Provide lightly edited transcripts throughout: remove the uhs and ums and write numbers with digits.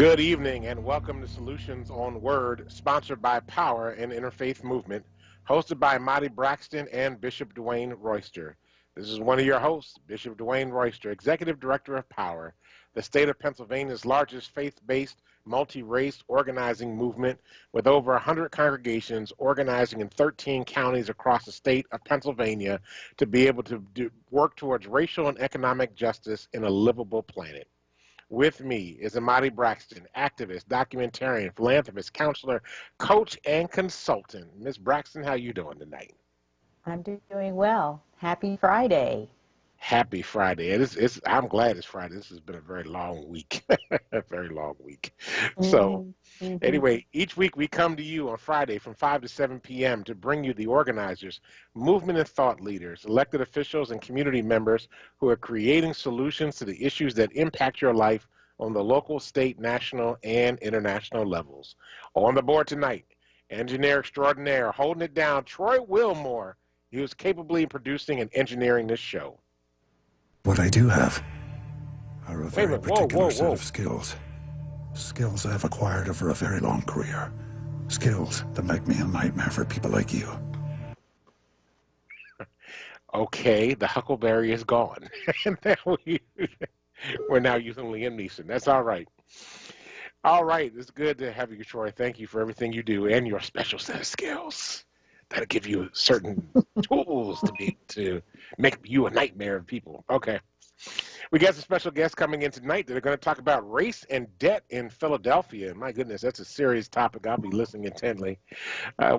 Good evening and welcome to Solutions on Word, sponsored by Power and Interfaith Movement, hosted by Marty Braxton and Bishop Dwayne Royster. This is one of your hosts, Bishop Dwayne Royster, Executive Director of Power, the state of Pennsylvania's largest faith-based, multi-race organizing movement with over 100 congregations organizing in 13 counties across the state of Pennsylvania to be able to work towards racial and economic justice in a livable planet. With me is Amadi Braxton, activist, documentarian, philanthropist, counselor, coach, and consultant. Ms. Braxton, how you doing tonight? I'm doing well. Happy Friday. Happy Friday. I'm glad it's Friday. This has been a very long week. A very long week. So anyway, each week we come to you on Friday from 5 to 7 p.m. to bring you the organizers, movement and thought leaders, elected officials, and community members who are creating solutions to the issues that impact your life on the local, state, national, and international levels. On the board tonight, engineer extraordinaire, holding it down, Troy Wilmore. He was capably producing and engineering this show. What I do have are a very particular set of skills. Skills I've acquired over a very long career. Skills that make me a nightmare for people like you. Okay, the Huckleberry is gone. And we're now using Liam Neeson. That's all right. All right, it's good to have you, Troy. Thank you for everything you do and your special set of skills. That'll give you certain tools to make you a nightmare of people. Okay. We got some special guests coming in tonight that are going to talk about race and debt in Philadelphia. My goodness, that's a serious topic. I'll be listening intently.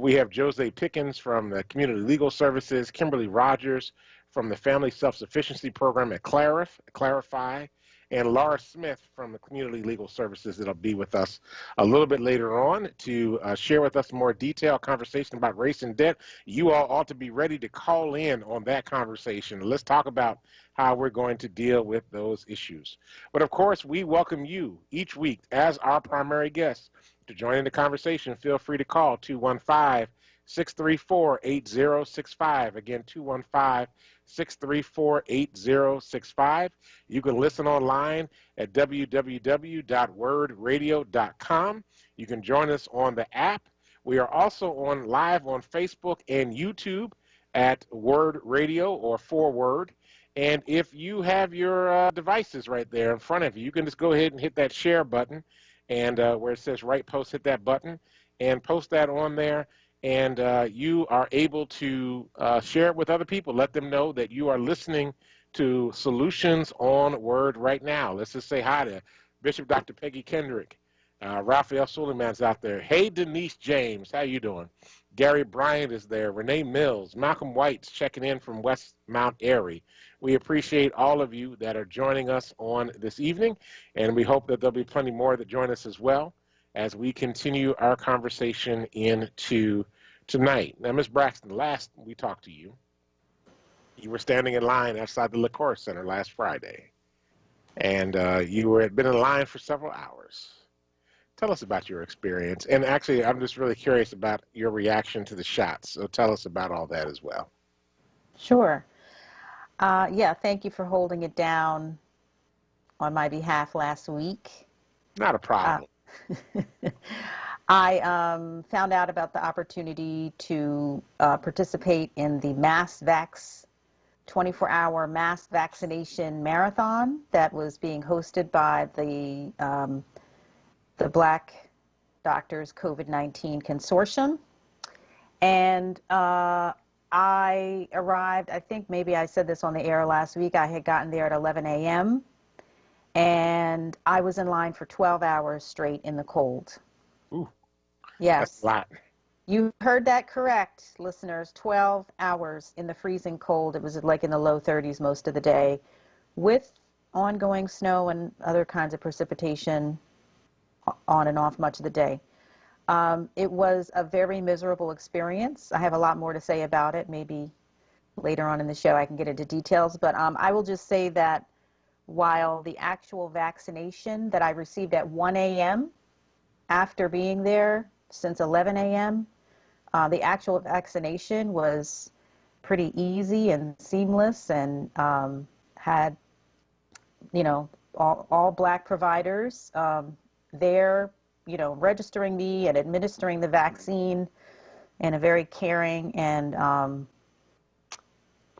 We have Jose Pickens from the Community Legal Services, Kimberly Rogers from the Family Self-Sufficiency Program at Clarify, and Laura Smith from the Community Legal Services that'll be with us a little bit later on to share with us more detailed conversation about race and debt. You all ought to be ready to call in on that conversation. Let's talk about how we're going to deal with those issues. But of course, we welcome you each week as our primary guest to join in the conversation. Feel free to call 215-634-8065. Again, 215-634-8065. You can listen online at www.wordradio.com. You can join us on the app. We are also live on Facebook and YouTube at WURD Radio or for WURD. And if you have your devices right there in front of you, you can just go ahead and hit that share button, and where it says right post, hit that button and post that on there. And you are able to share it with other people. Let them know that you are listening to Solutions on Word right now. Let's just say hi to Bishop Dr. Peggy Kendrick. Raphael Sullivan's out there. Hey, Denise James, how you doing? Gary Bryant is there. Renee Mills. Malcolm White's checking in from West Mount Airy. We appreciate all of you that are joining us on this evening, and we hope that there'll be plenty more that join us as well as we continue our conversation into tonight. Now, Ms. Braxton, last we talked to you, you were standing in line outside the Liquor Center last Friday, and you had been in line for several hours. Tell us about your experience. And actually, I'm just really curious about your reaction to the shots, so tell us about all that as well. Sure. Yeah, thank you for holding it down on my behalf last week. Not a problem. I found out about the opportunity to participate in the 24-hour mass vaccination marathon that was being hosted by the Black Doctors COVID-19 Consortium. And I arrived, I think maybe I said this on the air last week, I had gotten there at 11 a.m. and I was in line for 12 hours straight in the cold. Ooh, yes. That's a lot. You heard that correct, listeners. 12 hours in the freezing cold. It was like in the low 30s most of the day with ongoing snow and other kinds of precipitation on and off much of the day. It was a very miserable experience. I have a lot more to say about it. Maybe later on in the show I can get into details, but I will just say that while the actual vaccination that I received at 1 a.m. after being there since 11 a.m., the actual vaccination was pretty easy and seamless and had, all Black providers there, registering me and administering the vaccine in a very caring and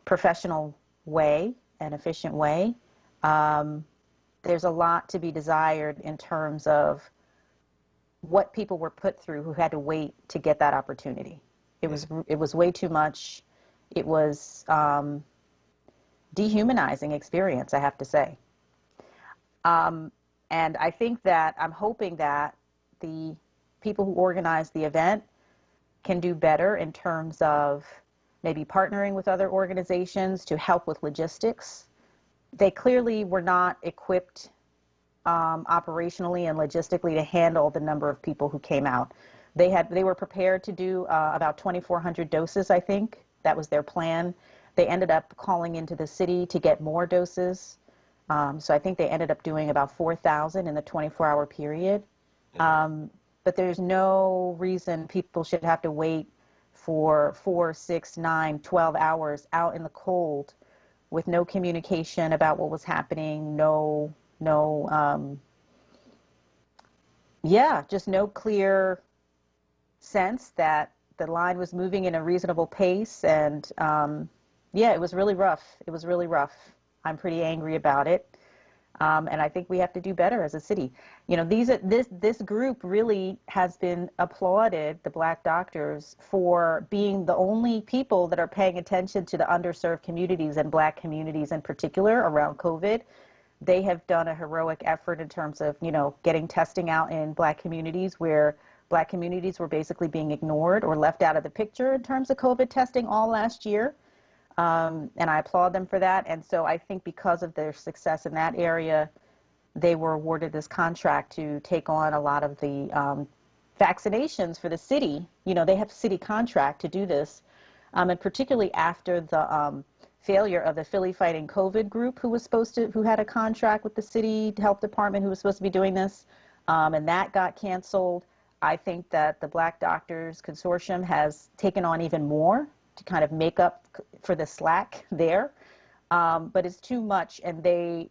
professional way and efficient way. There's a lot to be desired in terms of what people were put through who had to wait to get that opportunity. It was way too much. It was dehumanizing experience, I have to say. And I think that I'm hoping that the people who organized the event can do better in terms of maybe partnering with other organizations to help with logistics. They clearly were not equipped operationally and logistically to handle the number of people who came out. They were prepared to do about 2,400 doses, I think. That was their plan. They ended up calling into the city to get more doses. So I think they ended up doing about 4,000 in the 24-hour period. But there's no reason people should have to wait for 4, 6, 9, 12 hours out in the cold with no communication about what was happening, just no clear sense that the line was moving in a reasonable pace. And it was really rough. It was really rough. I'm pretty angry about it. And I think we have to do better as a city. This group really has been applauded, the Black doctors, for being the only people that are paying attention to the underserved communities and Black communities in particular around COVID. They have done a heroic effort in terms of, getting testing out in Black communities where Black communities were basically being ignored or left out of the picture in terms of COVID testing all last year. And I applaud them for that. And so I think because of their success in that area, they were awarded this contract to take on a lot of the vaccinations for the city. They have a city contract to do this. And particularly after the failure of the Philly Fighting COVID group who had a contract with the city health department who was supposed to be doing this. And that got canceled. I think that the Black Doctors Consortium has taken on even more to kind of make up for the slack there. But it's too much, and they're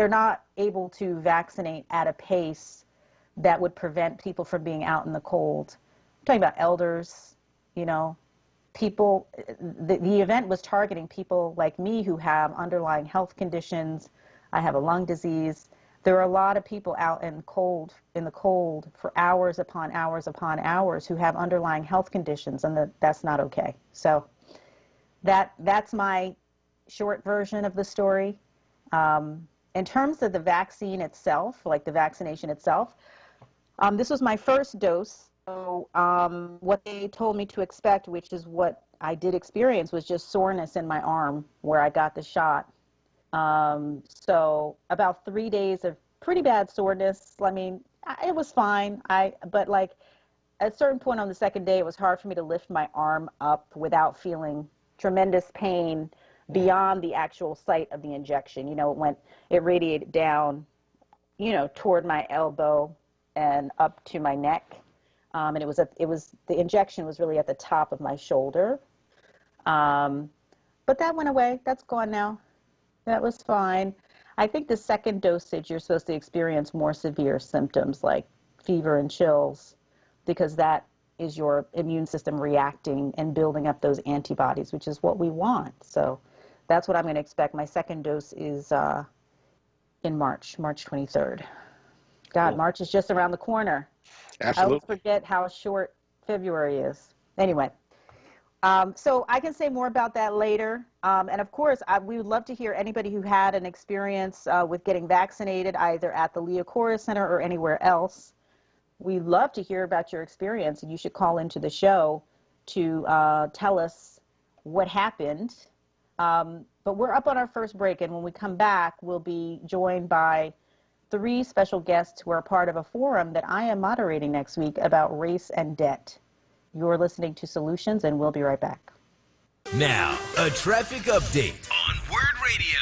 not able to vaccinate at a pace that would prevent people from being out in the cold. I'm talking about elders, people. The event was targeting people like me who have underlying health conditions. I have a lung disease. There are a lot of people out in the cold for hours upon hours upon hours who have underlying health conditions, and that's not okay. So that's my short version of the story. In terms of the vaccine itself, like the vaccination itself, this was my first dose. So what they told me to expect, which is what I did experience, was just soreness in my arm where I got the shot. So about 3 days of pretty bad soreness. I mean, it was fine. But like at a certain point on the second day, it was hard for me to lift my arm up without feeling tremendous pain beyond the actual site of the injection. It radiated down, toward my elbow and up to my neck. And the injection was really at the top of my shoulder. But that went away. That's gone now. That was fine. I think the second dosage, you're supposed to experience more severe symptoms like fever and chills, because that is your immune system reacting and building up those antibodies, which is what we want. So that's what I'm going to expect. My second dose is in March 23rd. God, cool. March is just around the corner. Absolutely. I always forget how short February is. Anyway. So I can say more about that later. And of course, we would love to hear anybody who had an experience with getting vaccinated, either at the Leah Cora Center or anywhere else. We'd love to hear about your experience, and you should call into the show to tell us what happened. But we're up on our first break, and when we come back, we'll be joined by 3 special guests who are part of a forum that I am moderating next week about race and debt. You're listening to Solutions, and we'll be right back. Now, a traffic update on WURD Radio.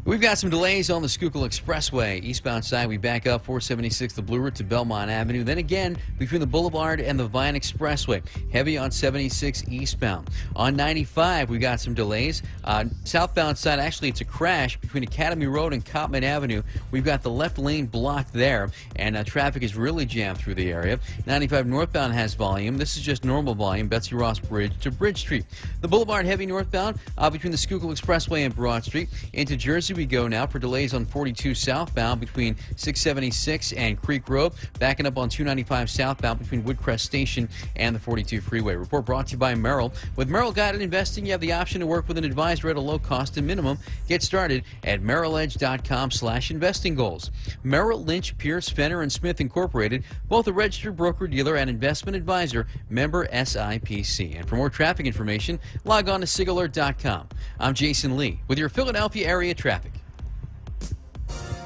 We've got some delays on the Schuylkill Expressway. Eastbound side, we back up 476 the Blue Route to Belmont Avenue. Then again, between the Boulevard and the Vine Expressway. Heavy on 76 eastbound. On 95, we got some delays. Southbound side, actually, it's a crash between Academy Road and Cotman Avenue. We've got the left lane blocked there, and traffic is really jammed through the area. 95 northbound has volume. This is just normal volume, Betsy Ross Bridge to Bridge Street. The Boulevard heavy northbound between the Schuylkill Expressway and Broad Street. Into Jersey we go now for delays on 42 southbound between 676 and Creek Road. Backing up on 295 southbound between Woodcrest Station and the 42 freeway. Report brought to you by Merrill. With Merrill Guided Investing, you have the option to work with an advisor at a low cost and minimum. Get started at merrilledge.com/investing goals. Merrill Lynch, Pierce, Fenner, and Smith Incorporated, both a registered broker-dealer and investment advisor, member SIPC. And for more traffic information, log on to SIGAlert.com. I'm Jason Lee with your Philadelphia area traffic.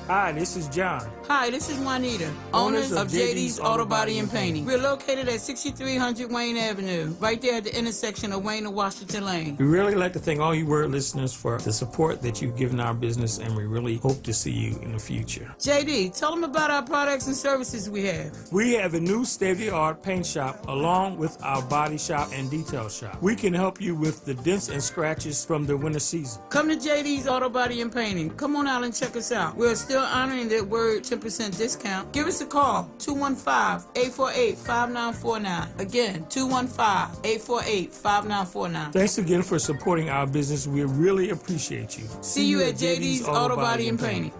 Hi, this is John. Hi, this is Juanita, owners of JD's Auto Body and Painting. We're located at 6300 Wayne Avenue, right there at the intersection of Wayne and Washington Lane. We really like to thank all you WURD listeners for the support that you've given our business, and we really hope to see you in the future. JD, tell them about our products and services we have. We have a new state-of-the-art paint shop along with our body shop and detail shop. We can help you with the dents and scratches from the winter season. Come to JD's Auto Body and Painting. Come on out and check us out. We're still honoring that WURD 10% discount. Give us a call, 215-848-5949. Again, 215-848-5949. Thanks again for supporting our business. We really appreciate you. See you at JD's Auto Body and Painting.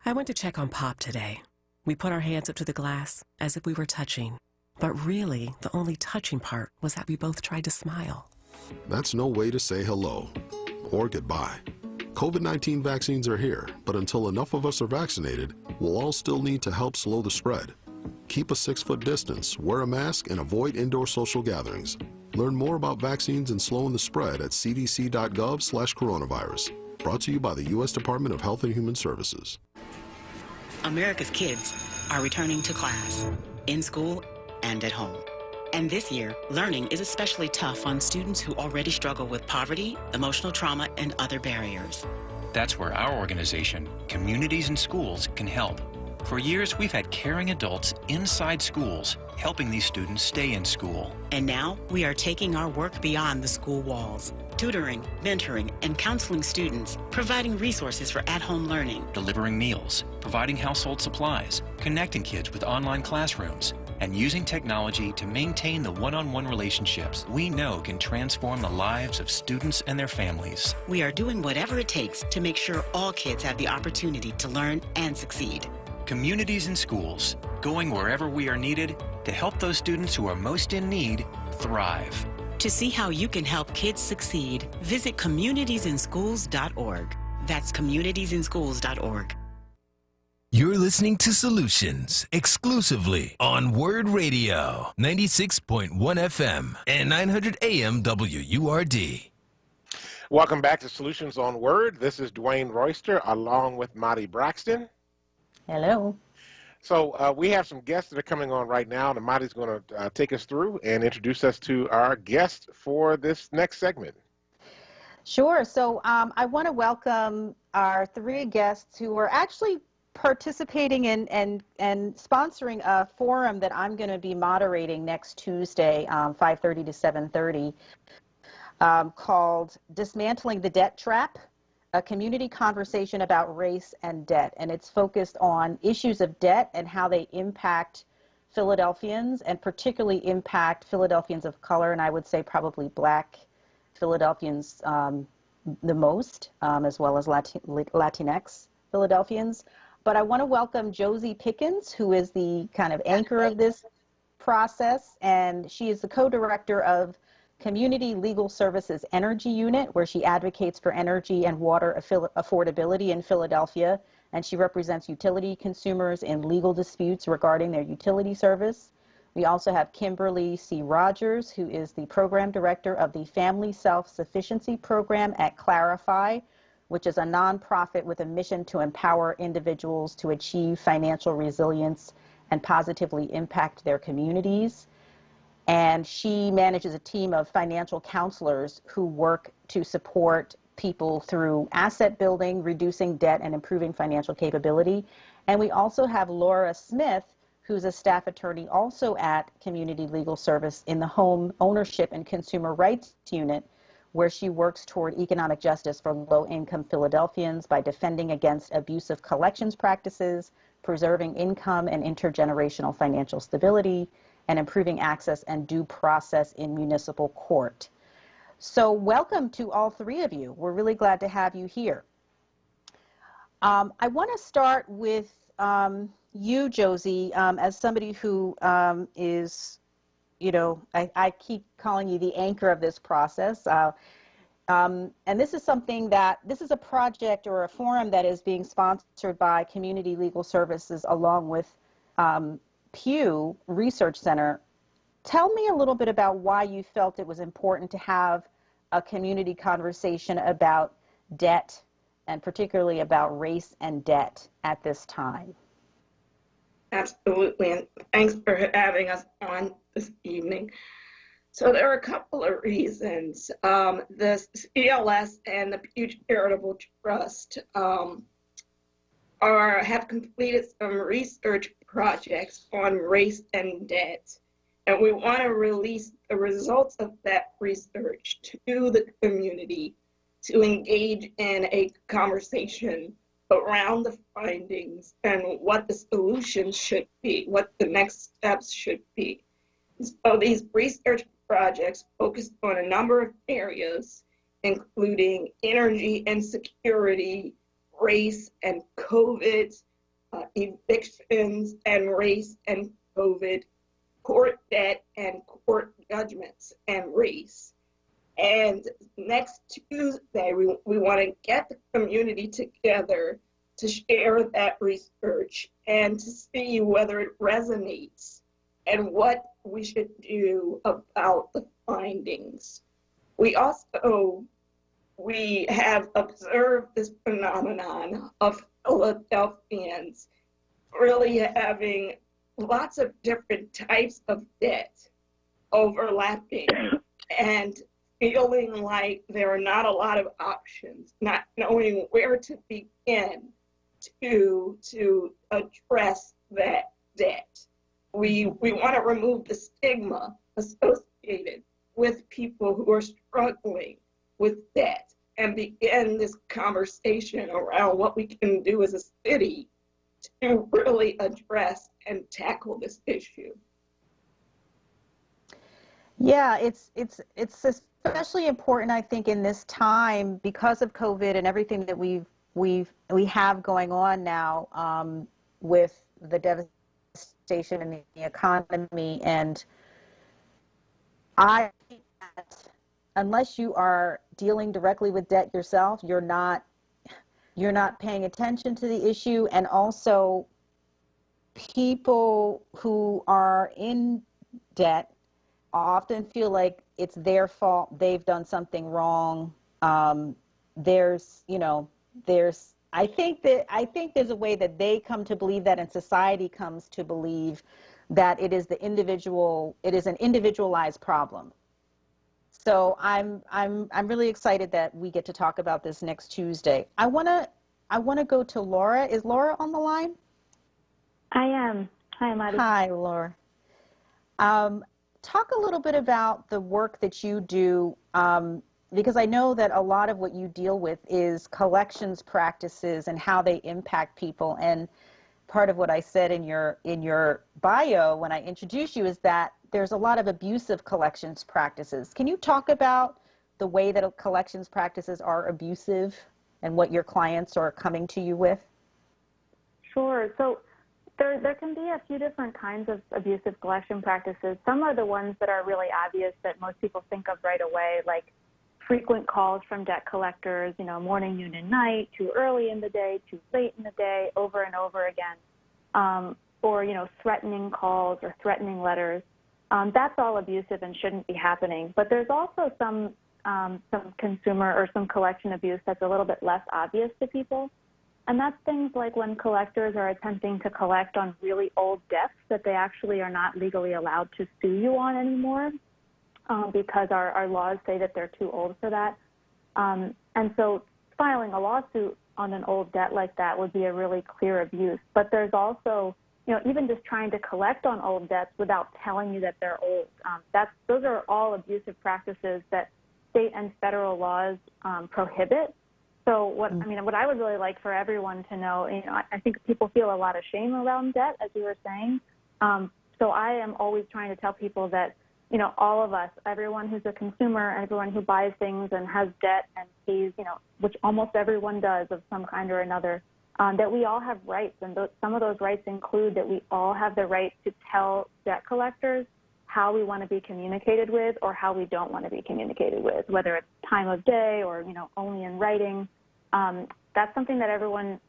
I went to check on Pop today. We put our hands up to the glass as if we were touching. But really, the only touching part was that we both tried to smile. That's no way to say hello or goodbye. COVID-19 vaccines are here, but until enough of us are vaccinated, we'll all still need to help slow the spread. Keep a 6-foot distance, wear a mask, and avoid indoor social gatherings. Learn more about vaccines and slowing the spread at cdc.gov/coronavirus. Brought to you by the U.S. Department of Health and Human Services. America's kids are returning to class, in school and at home. And this year, learning is especially tough on students who already struggle with poverty, emotional trauma, and other barriers. That's where our organization, Communities in Schools, can help. For years, we've had caring adults inside schools, helping these students stay in school. And now, we are taking our work beyond the school walls, tutoring, mentoring, and counseling students, providing resources for at-home learning, Delivering meals, providing household supplies, connecting kids with online classrooms, and using technology to maintain the one-on-one relationships we know can transform the lives of students and their families. We are doing whatever it takes to make sure all kids have the opportunity to learn and succeed. Communities in Schools, going wherever we are needed to help those students who are most in need thrive. To see how you can help kids succeed, visit communitiesinschools.org. That's communitiesinschools.org. You're listening to Solutions exclusively on WURD Radio, 96.1 FM and 900 AM WURD. Welcome back to Solutions on WURD. This is Dwayne Royster along with Marty Braxton. Hello. So we have some guests that are coming on right now, and Marty's going to take us through and introduce us to our guest for this next segment. Sure. So I want to welcome our 3 guests who are actually participating in and sponsoring a forum that I'm going to be moderating next Tuesday, 5:30 to 7:30, called Dismantling the Debt Trap, a community conversation about race and debt. And it's focused on issues of debt and how they impact Philadelphians, and particularly impact Philadelphians of color, and I would say probably Black Philadelphians the most, as well as Latinx Philadelphians. But I want to welcome Josie Pickens, who is the kind of anchor of this process, and she is the co-director of Community Legal Services Energy Unit, where she advocates for energy and water affordability in Philadelphia, and she represents utility consumers in legal disputes regarding their utility service. We also have Kimberly C. Rogers, who is the program director of the Family Self-Sufficiency Program at Clarify, which is a nonprofit with a mission to empower individuals to achieve financial resilience and positively impact their communities. And she manages a team of financial counselors who work to support people through asset building, reducing debt, and improving financial capability. And we also have Laura Smith, who's a staff attorney also at Community Legal Service in the Home Ownership and Consumer Rights Unit, where she works toward economic justice for low-income Philadelphians by defending against abusive collections practices, preserving income and intergenerational financial stability, and improving access and due process in municipal court. So welcome to all three of you. We're really glad to have you here. I want to start with you, Josie, as somebody who is, you know, I keep calling you the anchor of this process. And this is something that, this is a project or a forum that is being sponsored by Community Legal Services along with Pew Research Center. Tell me a little bit about why you felt it was important to have a community conversation about debt, and particularly about race and debt at this time. Absolutely, and thanks for having us on this evening. So there are a couple of reasons. The CLS and the Pew Charitable Trust have completed some research projects on race and debt, and we want to release the results of that research to the community to engage in a conversation around the findings and what the solutions should be, what the next steps should be. So these research projects focused on a number of areas, including energy insecurity, race and COVID, evictions and race and COVID, court debt and court judgments and race. And next Tuesday, we want to get the community together to share that research and to see whether it resonates and what we should do about the findings. We have observed this phenomenon of Philadelphians really having lots of different types of debt overlapping and feeling like there are not a lot of options, not knowing where to begin to address that debt. We want to remove the stigma associated with people who are struggling with debt and begin this conversation around what we can do as a city to really address and tackle this issue. Yeah, it's especially important, I think, in this time because of COVID and everything that we have going on now with the devastation in the economy. And I think that unless you are dealing directly with debt yourself, you're not paying attention to the issue. And also, people who are in debt often feel like it's their fault, they've done something wrong. I think there's a way that they come to believe that, and society comes to believe that it is an individualized problem. So I'm really excited that we get to talk about this next Tuesday. I want to go to Laura. Is Laura on the line? I am. Hi, Amadi. Hi, Laura. Talk a little bit about the work that you do, because I know that a lot of what you deal with is collections practices and how they impact people. And part of what I said in your bio when I introduced you is that there's a lot of abusive collections practices. Can you talk about the way that collections practices are abusive and what your clients are coming to you with? Sure. So there can be a few different kinds of abusive collection practices. Some are the ones that are really obvious that most people think of right away, like frequent calls from debt collectors, morning, noon, and night, too early in the day, too late in the day, over and over again, or threatening calls or threatening letters. That's all abusive and shouldn't be happening. But there's also some consumer or some collection abuse that's a little bit less obvious to people. And that's things like when collectors are attempting to collect on really old debts that they actually are not legally allowed to sue you on anymore because our laws say that they're too old for that. And so filing a lawsuit on an old debt like that would be a really clear abuse. But there's also, even just trying to collect on old debts without telling you that they're old. Those are all abusive practices that state and federal laws prohibit. So what I would really like for everyone to know, I think people feel a lot of shame around debt, as you were saying. So I am always trying to tell people that, all of us, everyone who's a consumer, everyone who buys things and has debt and pays, which almost everyone does of some kind or another, that we all have rights. And some of those rights include that we all have the right to tell debt collectors how we want to be communicated with or how we don't want to be communicated with, whether it's time of day or, only in writing. That's something that everyone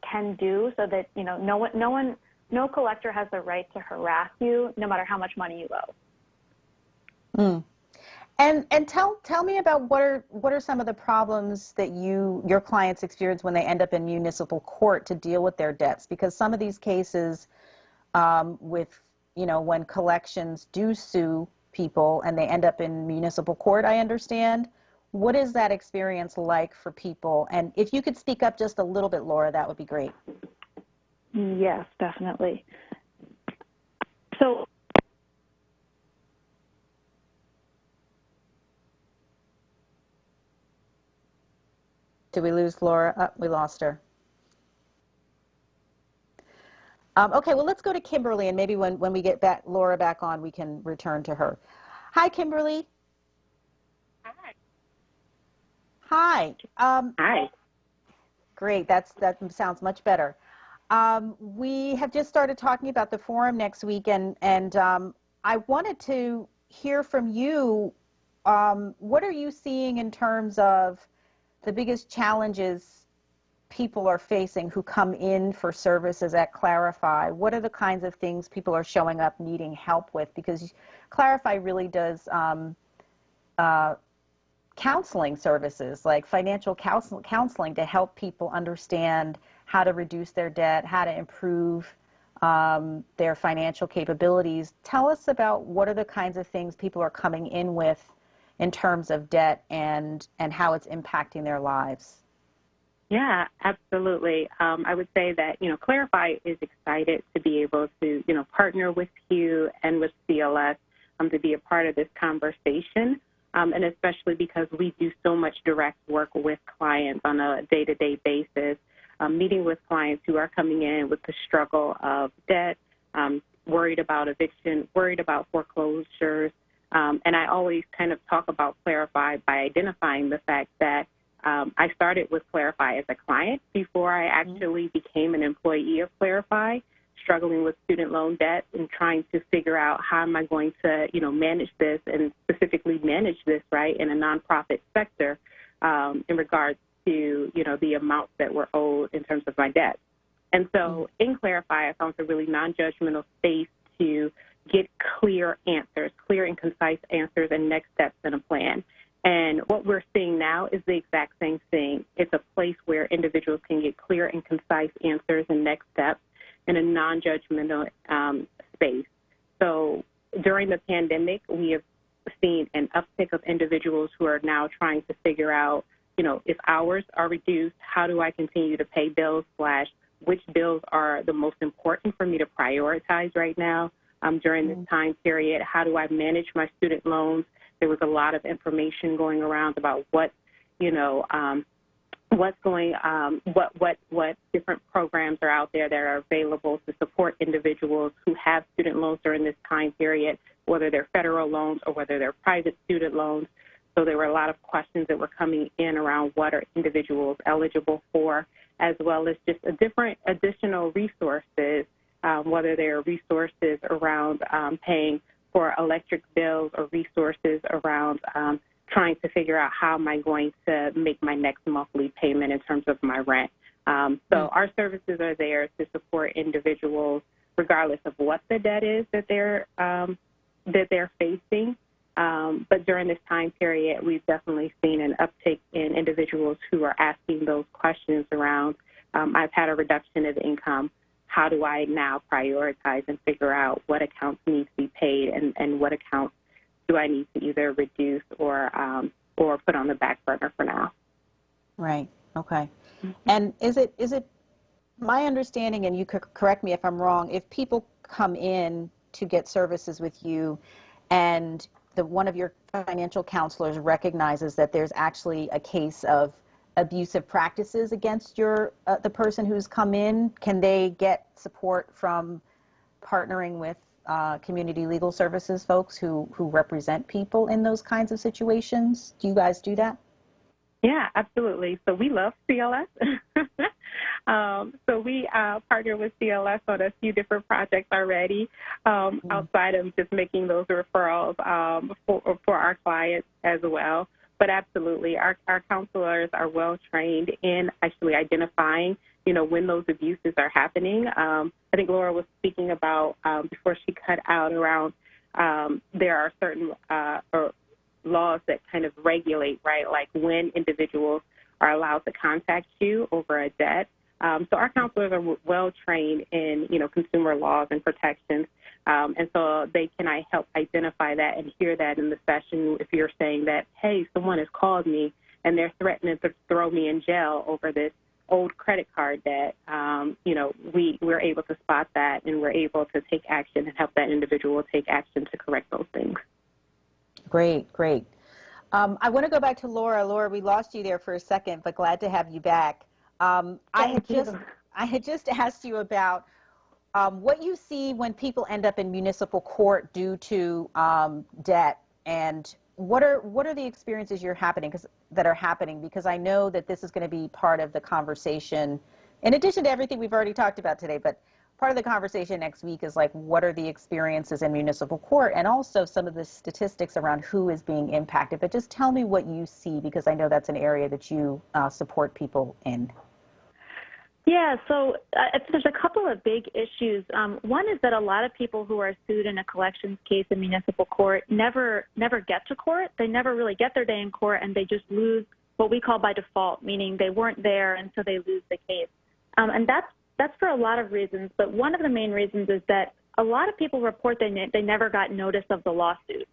can do so that, no collector has the right to harass you no matter how much money you owe. And tell me about what are some of the problems that your clients experience when they end up in municipal court to deal with their debts, because some of these cases when collections do sue people and they end up in municipal court, I understand. What is that experience like for people? And if you could speak up just a little bit, Laura, that would be great. Yes, definitely. So did we lose Laura? Oh, we lost her. Okay, well, let's go to Kimberly, and maybe when we get Laura back on, we can return to her. Hi, Kimberly. Hi. Hi. Great. That sounds much better. We have just started talking about the forum next week, and I wanted to hear from you. What are you seeing in terms of the biggest challenges people are facing who come in for services at Clarify? What are the kinds of things people are showing up needing help with? Because Clarify really does counseling services, like financial counseling to help people understand how to reduce their debt, how to improve their financial capabilities. Tell us about what are the kinds of things people are coming in with in terms of debt and how it's impacting their lives. Yeah, absolutely. I would say that, Clarify is excited to be able to, partner with you and with CLS to be a part of this conversation, and especially because we do so much direct work with clients on a day-to-day basis, meeting with clients who are coming in with the struggle of debt, worried about eviction, worried about foreclosures. And I always kind of talk about Clarify by identifying the fact that I started with Clarify as a client before I actually became an employee of Clarify, struggling with student loan debt and trying to figure out how am I going to, manage this and specifically manage this, right, in a nonprofit sector in regards to, the amounts that were owed in terms of my debt. And so in Clarify, I found a really non-judgmental space to get clear answers, clear and concise answers and next steps in a plan. And what we're seeing now is the exact same thing. It's a place where individuals can get clear and concise answers and next steps in a non-judgmental space. So during the pandemic, we have seen an uptick of individuals who are now trying to figure out, if hours are reduced, how do I continue to pay bills / which bills are the most important for me to prioritize right now during this time period? How do I manage my student loans? There was a lot of information going around about what different programs are out there that are available to support individuals who have student loans during this time period, whether they're federal loans or whether they're private student loans. So there were a lot of questions that were coming in around what are individuals eligible for, as well as just different additional resources, whether they're resources around paying for electric bills or resources around trying to figure out how am I going to make my next monthly payment in terms of my rent. So our services are there to support individuals regardless of what the debt is that they're facing. But during this time period, we've definitely seen an uptick in individuals who are asking those questions around, I've had a reduction of income. How do I now prioritize and figure out what accounts need to be paid and what accounts do I need to either reduce or put on the back burner for now? Right. Okay. And is it my understanding, and you could correct me if I'm wrong, if people come in to get services with you and one of your financial counselors recognizes that there's actually a case of abusive practices against the person who's come in, can they get support from partnering with community legal services folks who represent people in those kinds of situations? Do you guys do that? Yeah, absolutely. So we love CLS. So we partner with CLS on a few different projects already, outside of just making those referrals for our clients as well. But absolutely, our counselors are well trained in actually identifying, when those abuses are happening. I think Laura was speaking about before she cut out around there are certain laws that kind of regulate, right, like when individuals are allowed to contact you over a debt. So our counselors are well trained in, consumer laws and protections. And so they can help identify that and hear that in the session if you're saying that, hey, someone has called me and they're threatening to throw me in jail over this old credit card debt. We're able to spot that, and we're able to take action and help that individual take action to correct those things. Great, great. I want to go back to Laura. Laura, we lost you there for a second, but glad to have you back. I had just asked you about what you see when people end up in municipal court due to debt, and what are the experiences that are happening? Because I know that this is going to be part of the conversation, in addition to everything we've already talked about today. But part of the conversation next week is like, what are the experiences in municipal court, and also some of the statistics around who is being impacted. But just tell me what you see, because I know that's an area that you support people in. Yeah, so there's a couple of big issues. One is that a lot of people who are sued in a collections case in municipal court never get to court. They never really get their day in court, and they just lose what we call by default, meaning they weren't there, and so they lose the case. And that's for a lot of reasons, but one of the main reasons is that a lot of people report they never got notice of the lawsuit,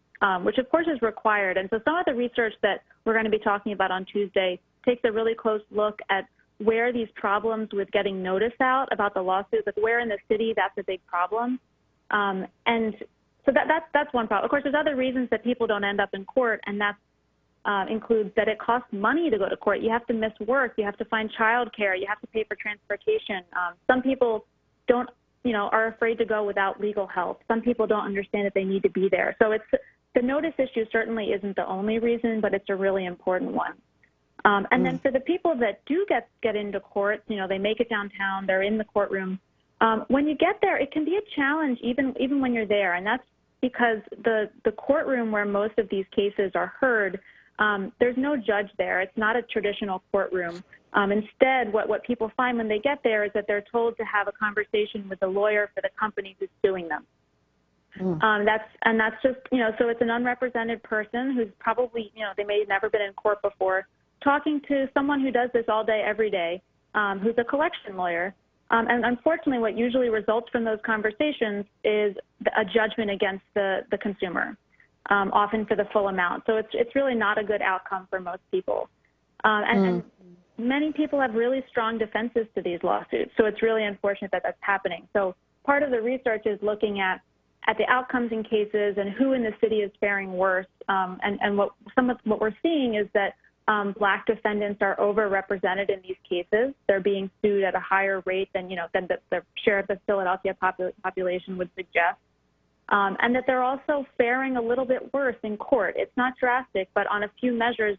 which of course is required. And so some of the research that we're going to be talking about on Tuesday takes a really close look at where these problems with getting notice out about the lawsuit, like where in the city that's a big problem. And so that's one problem. Of course, there's other reasons that people don't end up in court, and that includes that it costs money to go to court. You have to miss work. You have to find childcare. You have to pay for transportation. Some people are afraid to go without legal help. Some people don't understand that they need to be there. So the notice issue certainly isn't the only reason, but it's a really important one. And then for the people that do get into court, they make it downtown, they're in the courtroom. When you get there, it can be a challenge even when you're there, and that's because the courtroom where most of these cases are heard, there's no judge there. It's not a traditional courtroom. Instead, what people find when they get there is that they're told to have a conversation with the lawyer for the company who's suing them. That's just, so it's an unrepresented person who's probably, they may have never been in court before, talking to someone who does this all day, every day, who's a collection lawyer. And unfortunately, what usually results from those conversations is a judgment against the consumer, often for the full amount. So it's really not a good outcome for most people. And many people have really strong defenses to these lawsuits. So it's really unfortunate that that's happening. So part of the research is looking at the outcomes in cases and who in the city is faring worse. And what we're seeing is that Black defendants are overrepresented in these cases. They're being sued at a higher rate than the share of the Philadelphia population would suggest, and that they're also faring a little bit worse in court. It's not drastic, but on a few measures,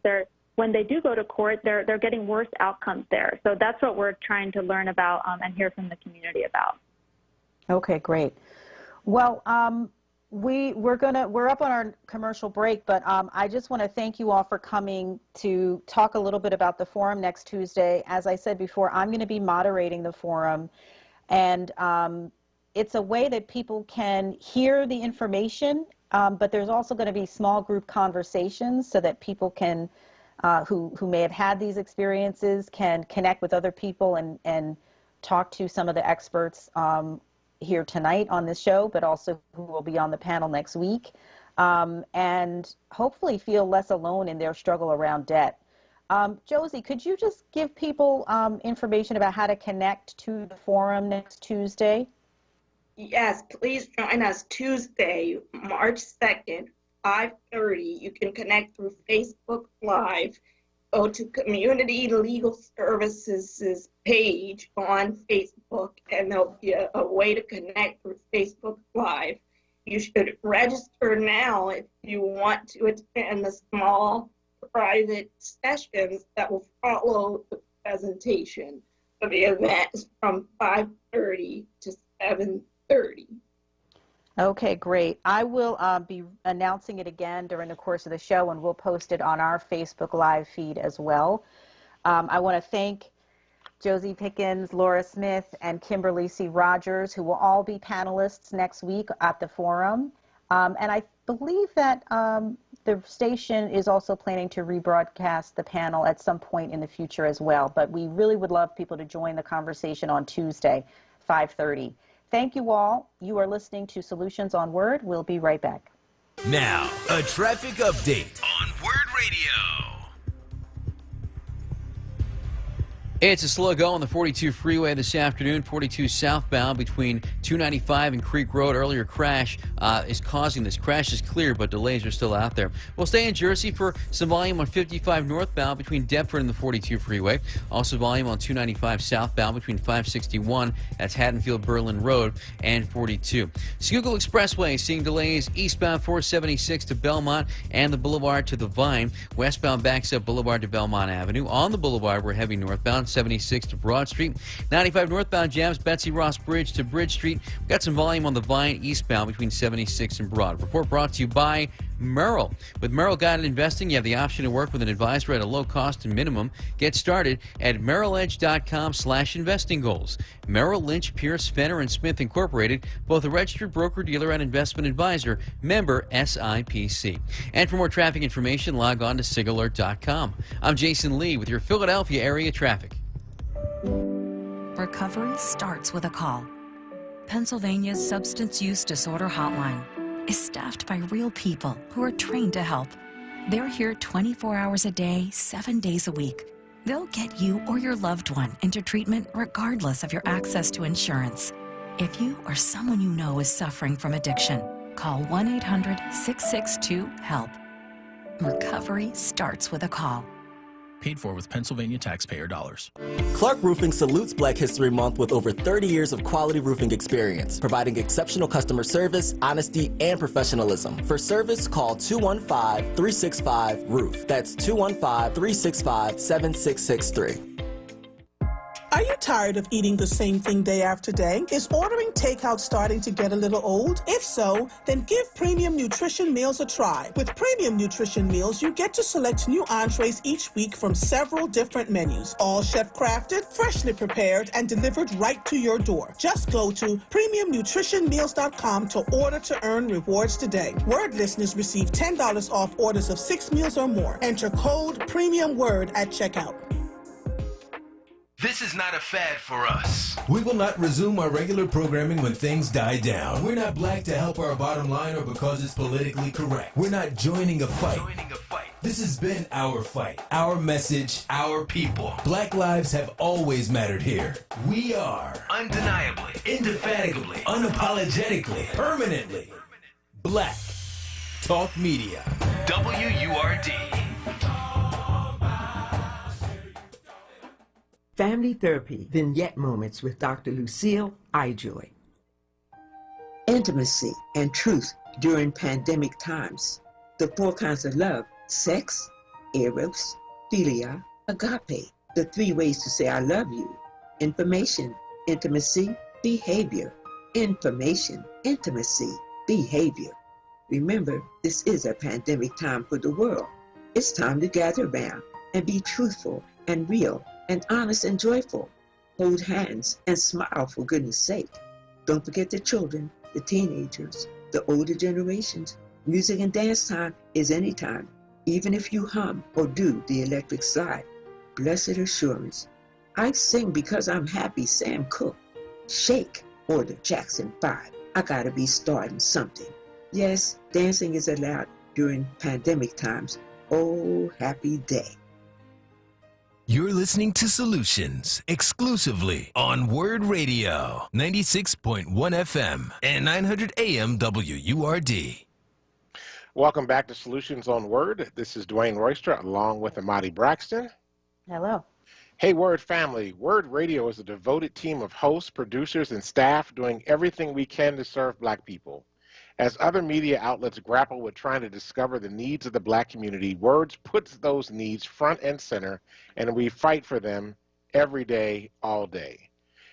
when they do go to court, they're getting worse outcomes there. So that's what we're trying to learn about and hear from the community about. Okay, great. Well, we're up on our commercial break, but I just want to thank you all for coming to talk a little bit about the forum next Tuesday. As I said before, I'm going to be moderating the forum, and it's a way that people can hear the information, but there's also going to be small group conversations so that people can, who may have had these experiences, can connect with other people and talk to some of the experts here tonight on this show, but also who will be on the panel next week, and hopefully feel less alone in their struggle around debt. Josie, could you just give people information about how to connect to the forum next Tuesday? Yes, please join us Tuesday, March 2nd, 5:30. You can connect through Facebook Live. Go to Community Legal Services page on Facebook, and there'll be a way to connect through Facebook Live. You should register now if you want to attend the small private sessions that will follow the presentation. So the event is from 5:30 to 7:30. Okay, great. I will be announcing it again during the course of the show, and we'll post it on our Facebook Live feed as well. I want to thank Josie Pickens, Laura Smith, and Kimberly C. Rogers, who will all be panelists next week at the forum. And I believe that the station is also planning to rebroadcast the panel at some point in the future as well. But we really would love people to join the conversation on Tuesday, 5:30. Thank you all. You are listening to Solutions on Word. We'll be right back. Now, a traffic update on WURD Radio. It's a slow go on the 42 freeway this afternoon. 42 southbound between 295 and Creek Road. Earlier crash is causing this. Crash is clear, but delays are still out there. We'll stay in Jersey for some volume on 55 northbound between Deptford and the 42 freeway. Also volume on 295 southbound between 561, that's Haddonfield Berlin Road, and 42. Schuylkill Expressway seeing delays eastbound 476 to Belmont and the Boulevard to the Vine. Westbound backs up Boulevard to Belmont Avenue. On the Boulevard, we're heavy northbound. 76 to Broad Street. 95 northbound jams Betsy Ross Bridge to Bridge Street. We've got some volume on the Vine eastbound between 76 and Broad. Report brought to you by Merrill. With Merrill Guided Investing, you have the option to work with an advisor at a low cost and minimum. Get started at merrilledge.com/investing goals. Merrill Lynch, Pierce, Fenner, and Smith Incorporated, both a registered broker-dealer and investment advisor, member SIPC. And for more traffic information, log on to sigalert.com. I'm Jason Lee with your Philadelphia area traffic. Recovery starts with a call. Pennsylvania's Substance Use Disorder Hotline is staffed by real people who are trained to help. They're here 24 hours a day, 7 days a week. They'll get you or your loved one into treatment regardless of your access to insurance. If you or someone you know is suffering from addiction, call 1-800-662-HELP. Recovery starts with a call. Paid for with Pennsylvania taxpayer dollars. Clark Roofing salutes Black History Month with over 30 years of quality roofing experience, providing exceptional customer service, honesty, and professionalism. For service, call 215-365-ROOF. That's 215-365-7663. Are you tired of eating the same thing day after day? Is ordering takeout starting to get a little old? If so, then give Premium Nutrition Meals a try. With Premium Nutrition Meals, you get to select new entrees each week from several different menus, all chef-crafted, freshly prepared, and delivered right to your door. Just go to PremiumNutritionMeals.com to order to earn rewards today. WURD listeners receive $10 off orders of 6 meals or more. Enter code PREMIUMWURD at checkout. This is not a fad for us. We will not resume our regular programming when things die down. We're not black to help our bottom line or because it's politically correct. We're not joining a fight. This has been our fight, our message, our people. Black lives have always mattered here. We are undeniably, indefatigably, unapologetically, permanently Black Talk Media. WURD. Family Therapy Vignette Moments with Dr. Lucille Ijoy. Intimacy and truth during pandemic times. The 4 kinds of love: sex, eros, philia, agape. The 3 ways to say I love you: information, intimacy, behavior. Information, intimacy, behavior. Remember, this is a pandemic time for the world. It's time to gather around and be truthful and real and honest and joyful. Hold hands and smile, for goodness sake. Don't forget the children, the teenagers, the older generations. Music and dance time is anytime, even if you hum or do the electric slide. Blessed assurance. I sing because I'm happy, Sam Cooke. Shake, order Jackson 5. I gotta be starting something. Yes, dancing is allowed during pandemic times. Oh, happy day. You're listening to Solutions exclusively on WURD Radio, 96.1 FM and 900 AM WURD. Welcome back to Solutions on WURD. This is Dwayne Royster along with Amadi Braxton. Hello. Hey, WURD family. WURD Radio is a devoted team of hosts, producers, and staff doing everything we can to serve Black people. As other media outlets grapple with trying to discover the needs of the Black community, WURD puts those needs front and center, and we fight for them every day, all day.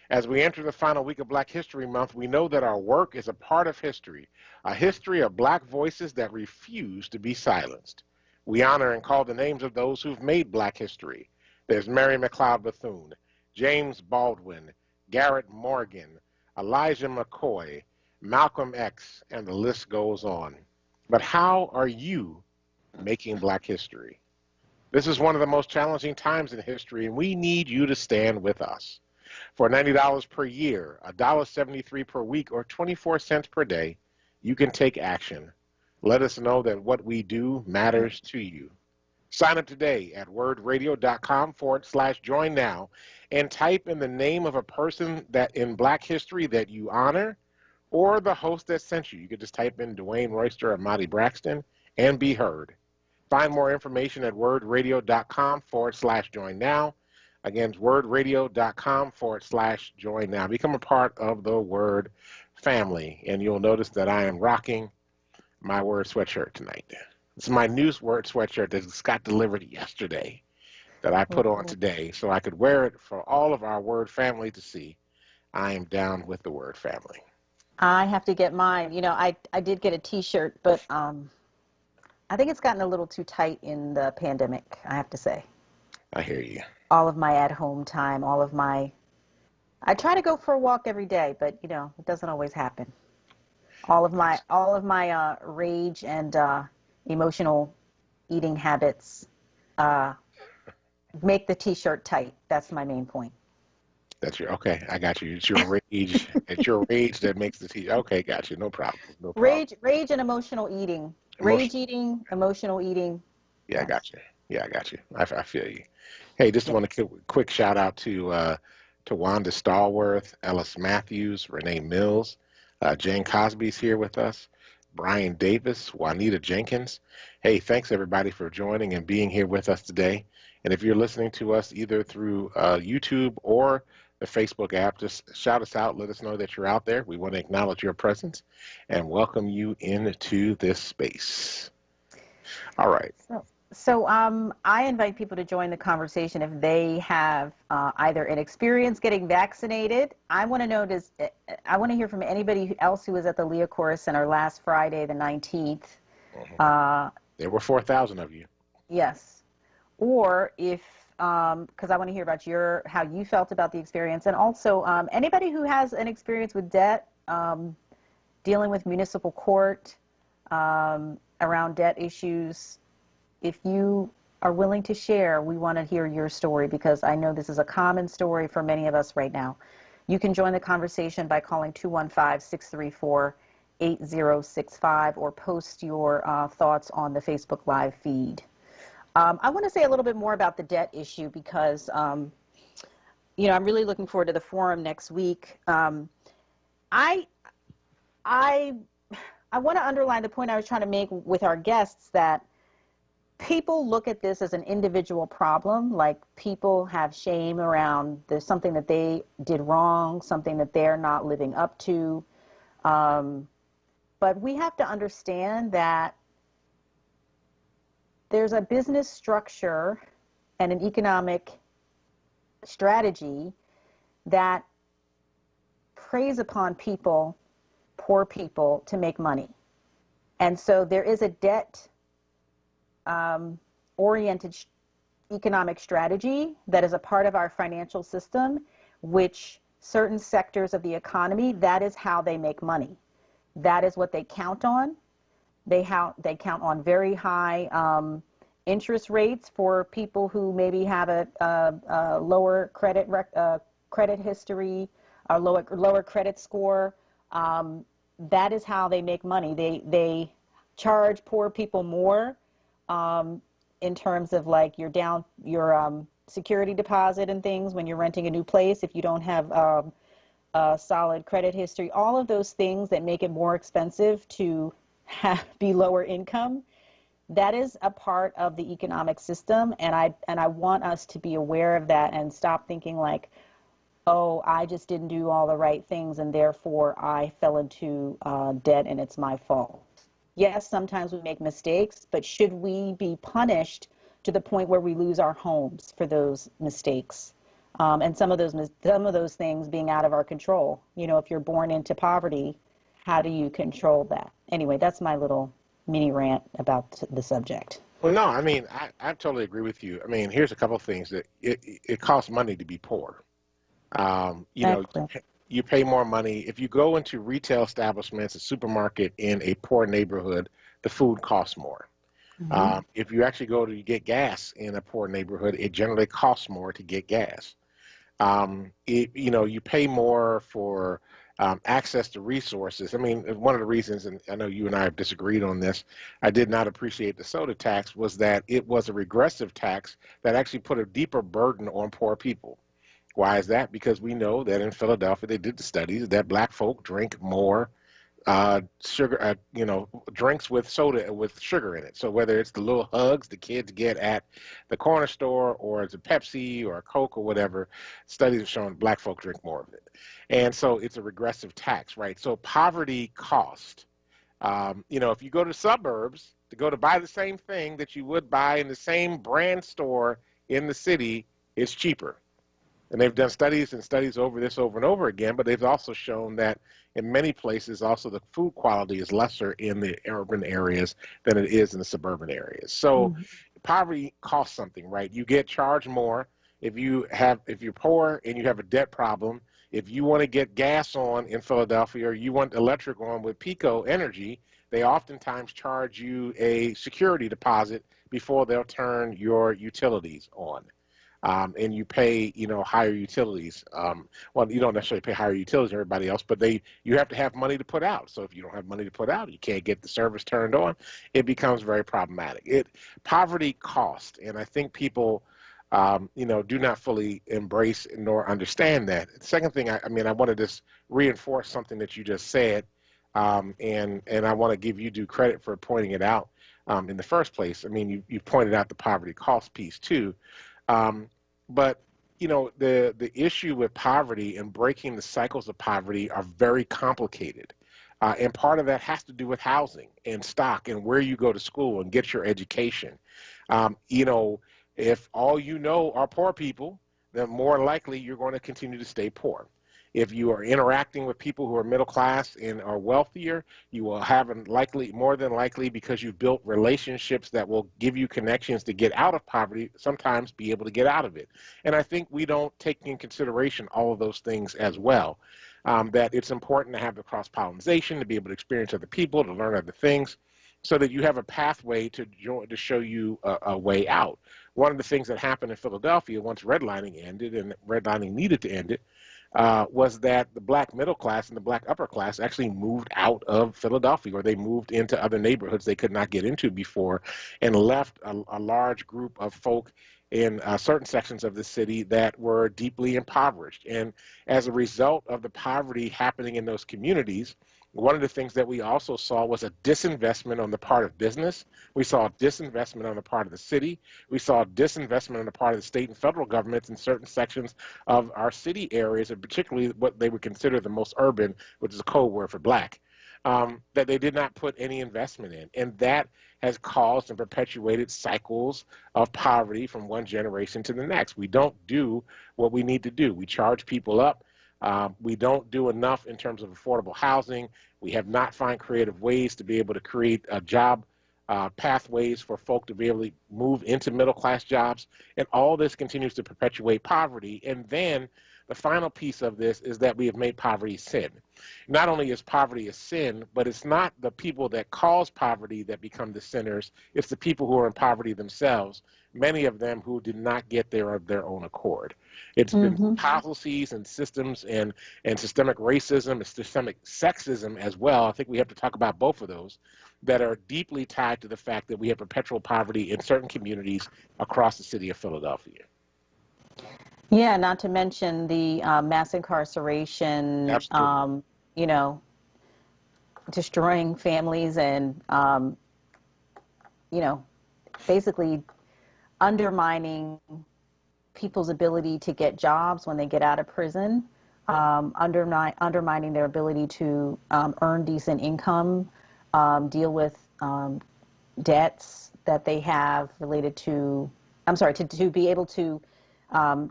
As we enter the final week of Black History Month, we know that our work is a part of history, a history of Black voices that refuse to be silenced. We honor and call the names of those who've made Black history. There's Mary McLeod Bethune, James Baldwin, Garrett Morgan, Elijah McCoy, Malcolm X, and the list goes on. But how are you making Black history? This is one of the most challenging times in history, and we need you to stand with us. For $90 per year, $1.73 per week, or 24 cents per day, you can take action. Let us know that what we do matters to you. Sign up today at wordradio.com/join now and type in the name of a person that in Black history that you honor, or the host that sent you. You could just type in Dwayne Royster or Amadi Braxton and be heard. Find more information at wordradio.com/join now. Again, wordradio.com/join now. Become a part of the WURD family, and you'll notice that I am rocking my WURD sweatshirt tonight. This is my new WURD sweatshirt that just got delivered yesterday that I put on today so I could wear it for all of our WURD family to see. I am down with the WURD family. I have to get mine. You know, I did get a T-shirt, but I think it's gotten a little too tight in the pandemic, I have to say. I hear you. All of my at-home time, I try to go for a walk every day, but, you know, it doesn't always happen. All of my rage and emotional eating habits make the T-shirt tight. That's my main point. Okay, I got you. It's your rage. It's your rage that makes the T-shirt. Okay, got you. No problem. No problem. Rage and emotional eating. Rage eating, emotional eating. Yeah, I got you. Yeah, I got you. I feel you. Hey, just want to quick shout out to Wanda Stallworth, Ellis Matthews, Renee Mills, Jane Cosby's here with us, Brian Davis, Juanita Jenkins. Hey, thanks everybody for joining and being here with us today. And if you're listening to us either through YouTube or the Facebook app, just shout us out. Let us know that you're out there. We want to acknowledge your presence and welcome you into this space. All right. So I invite people to join the conversation if they have either an experience getting vaccinated. I want to know, I want to hear from anybody else who was at the Leah Chorus Center last Friday, the 19th. There were 4,000 of you. Yes. Or if, because I want to hear about how you felt about the experience. And also anybody who has an experience with debt, dealing with municipal court, around debt issues. If you are willing to share, we want to hear your story because I know this is a common story for many of us right now. You can join the conversation by calling 215-634-8065 or post your thoughts on the Facebook Live feed. I want to say a little bit more about the debt issue because, you know, I'm really looking forward to the forum next week. I want to underline the point I was trying to make with our guests that people look at this as an individual problem, like people have shame around there's something that they did wrong, something that they're not living up to. But we have to understand that there's a business structure and an economic strategy that preys upon people, poor people, to make money. And so there is a debt oriented economic strategy that is a part of our financial system, which certain sectors of the economy, that is how they make money. That is what they count on. They count on very high interest rates for people who maybe have a lower credit history, a lower credit score. That is how they make money. They charge poor people more in terms of like your security deposit and things when you're renting a new place, if you don't have a solid credit history, all of those things that make it more expensive to be lower income, that is a part of the economic system. And I want us to be aware of that and stop thinking like, oh, I just didn't do all the right things and therefore I fell into debt and it's my fault. Yes, sometimes we make mistakes, but should we be punished to the point where we lose our homes for those mistakes? And some of those things being out of our control. You know, if you're born into poverty, how do you control that? Anyway, that's my little mini rant about the subject. Well, no, I mean, I totally agree with you. I mean, here's a couple of things that it costs money to be poor. You know, you pay more money. If you go into retail establishments, a supermarket in a poor neighborhood, the food costs more. Mm-hmm. If you actually go to get gas in a poor neighborhood, it generally costs more to get gas. You know, you pay more for access to resources. I mean, one of the reasons, and I know you and I have disagreed on this, I did not appreciate the soda tax was that it was a regressive tax that actually put a deeper burden on poor people. Why is that? Because we know that in Philadelphia, they did the studies that black folk drink more sugar, you know, drinks with soda with sugar in it. So whether it's the little hugs the kids get at the corner store or it's a Pepsi or a Coke or whatever, studies have shown black folk drink more of it. And so it's a regressive tax, right? So poverty cost. You know, if you go to suburbs to buy the same thing that you would buy in the same brand store in the city, it's cheaper. And they've done studies and studies over this over and over again, but they've also shown that in many places also the food quality is lesser in the urban areas than it is in the suburban areas. So poverty costs something, right? You get charged more if you're poor and you have a debt problem. If you want to get gas on in Philadelphia or you want electric on with Pico Energy, they oftentimes charge you a security deposit before they'll turn your utilities on. And you pay, you know, higher utilities. Well, you don't necessarily pay higher utilities than everybody else, but you have to have money to put out. So if you don't have money to put out, you can't get the service turned on. It becomes very problematic. Poverty cost, and I think people, you know, do not fully embrace nor understand that. The second thing, I mean, I want to just reinforce something that you just said, and I want to give you due credit for pointing it out in the first place. I mean, you pointed out the poverty cost piece too. But, you know, the issue with poverty and breaking the cycles of poverty are very complicated. And part of that has to do with housing and stock and where you go to school and get your education. You know, if all you know are poor people, then more likely you're going to continue to stay poor. If you are interacting with people who are middle class and are wealthier, you will have more than likely, because you've built relationships that will give you connections to get out of poverty, sometimes be able to get out of it. And I think we don't take in consideration all of those things as well. That it's important to have the cross-pollination, to be able to experience other people, to learn other things, so that you have a pathway to show you a way out. One of the things that happened in Philadelphia once redlining ended, and redlining needed to end it, was that the black middle class and the black upper class actually moved out of Philadelphia, or they moved into other neighborhoods they could not get into before, and left a large group of folk in certain sections of the city that were deeply impoverished. And as a result of the poverty happening in those communities, one of the things that we also saw was a disinvestment on the part of business. We saw a disinvestment on the part of the city. We saw a disinvestment on the part of the state and federal governments in certain sections of our city areas, and particularly what they would consider the most urban, which is a code word for black, that they did not put any investment in. And that has caused and perpetuated cycles of poverty from one generation to the next. We don't do what we need to do. We charge people up. We don't do enough in terms of affordable housing. We have not found creative ways to be able to create job pathways for folk to be able to move into middle-class jobs. And all this continues to perpetuate poverty. And then the final piece of this is that we have made poverty sin. Not only is poverty a sin, but it's not the people that cause poverty that become the sinners. It's the people who are in poverty themselves, many of them who did not get there of their own accord. It's been policies and systems and systemic racism and systemic sexism as well. I think we have to talk about both of those that are deeply tied to the fact that we have perpetual poverty in certain communities across the city of Philadelphia. Yeah, not to mention the mass incarceration, you know, destroying families and, you know, basically undermining people's ability to get jobs when they get out of prison, undermining their ability to earn decent income, deal with debts that they have related to, to be able to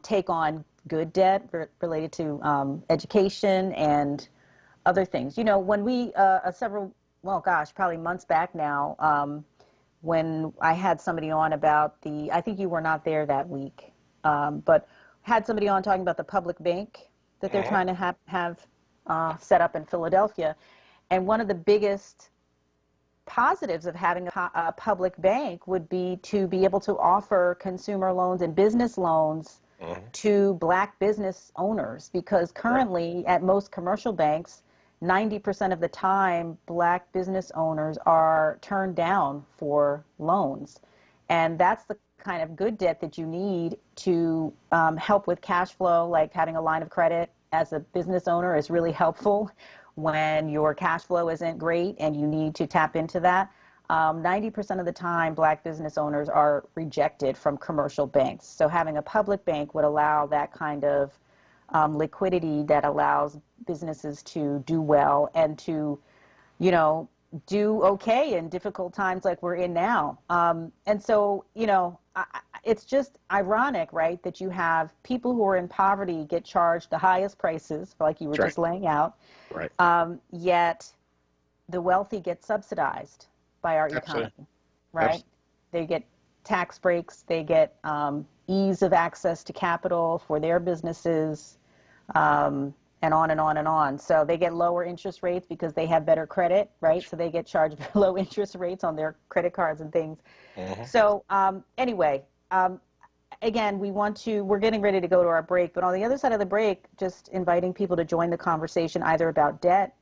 take on good debt related to education and other things. You know, when we, probably months back now, when I had somebody on about I think you were not there that week, but had somebody on talking about the public bank that they're trying to have set up in Philadelphia. And one of the biggest positives of having a public bank would be to be able to offer consumer loans and business loans to Black business owners, because currently at most commercial banks, 90% of the time, Black business owners are turned down for loans. And that's the kind of good debt that you need to help with cash flow, like having a line of credit as a business owner is really helpful when your cash flow isn't great and you need to tap into that. 90% of the time, Black business owners are rejected from commercial banks. So having a public bank would allow that kind of liquidity that allows businesses to do well and to, you know, do okay in difficult times like we're in now. And so, you know, it's just ironic, right, that you have people who are in poverty get charged the highest prices, like you were just laying out, yet the wealthy get subsidized by our economy, right? They get tax breaks, they get ease of access to capital for their businesses, and on and on and on. So they get lower interest rates because they have better credit, right? So they get charged low interest rates on their credit cards and things. So anyway, again, we're getting ready to go to our break, but on the other side of the break, just inviting people to join the conversation either about debt,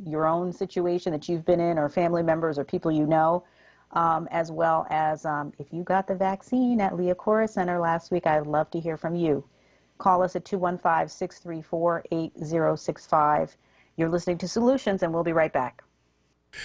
your own situation that you've been in, or family members or people you know, as well as if you got the vaccine at Leah Cora Center last week, I'd love to hear from you. Call us at 215-634-8065. You're listening to Solutions, and we'll be right back.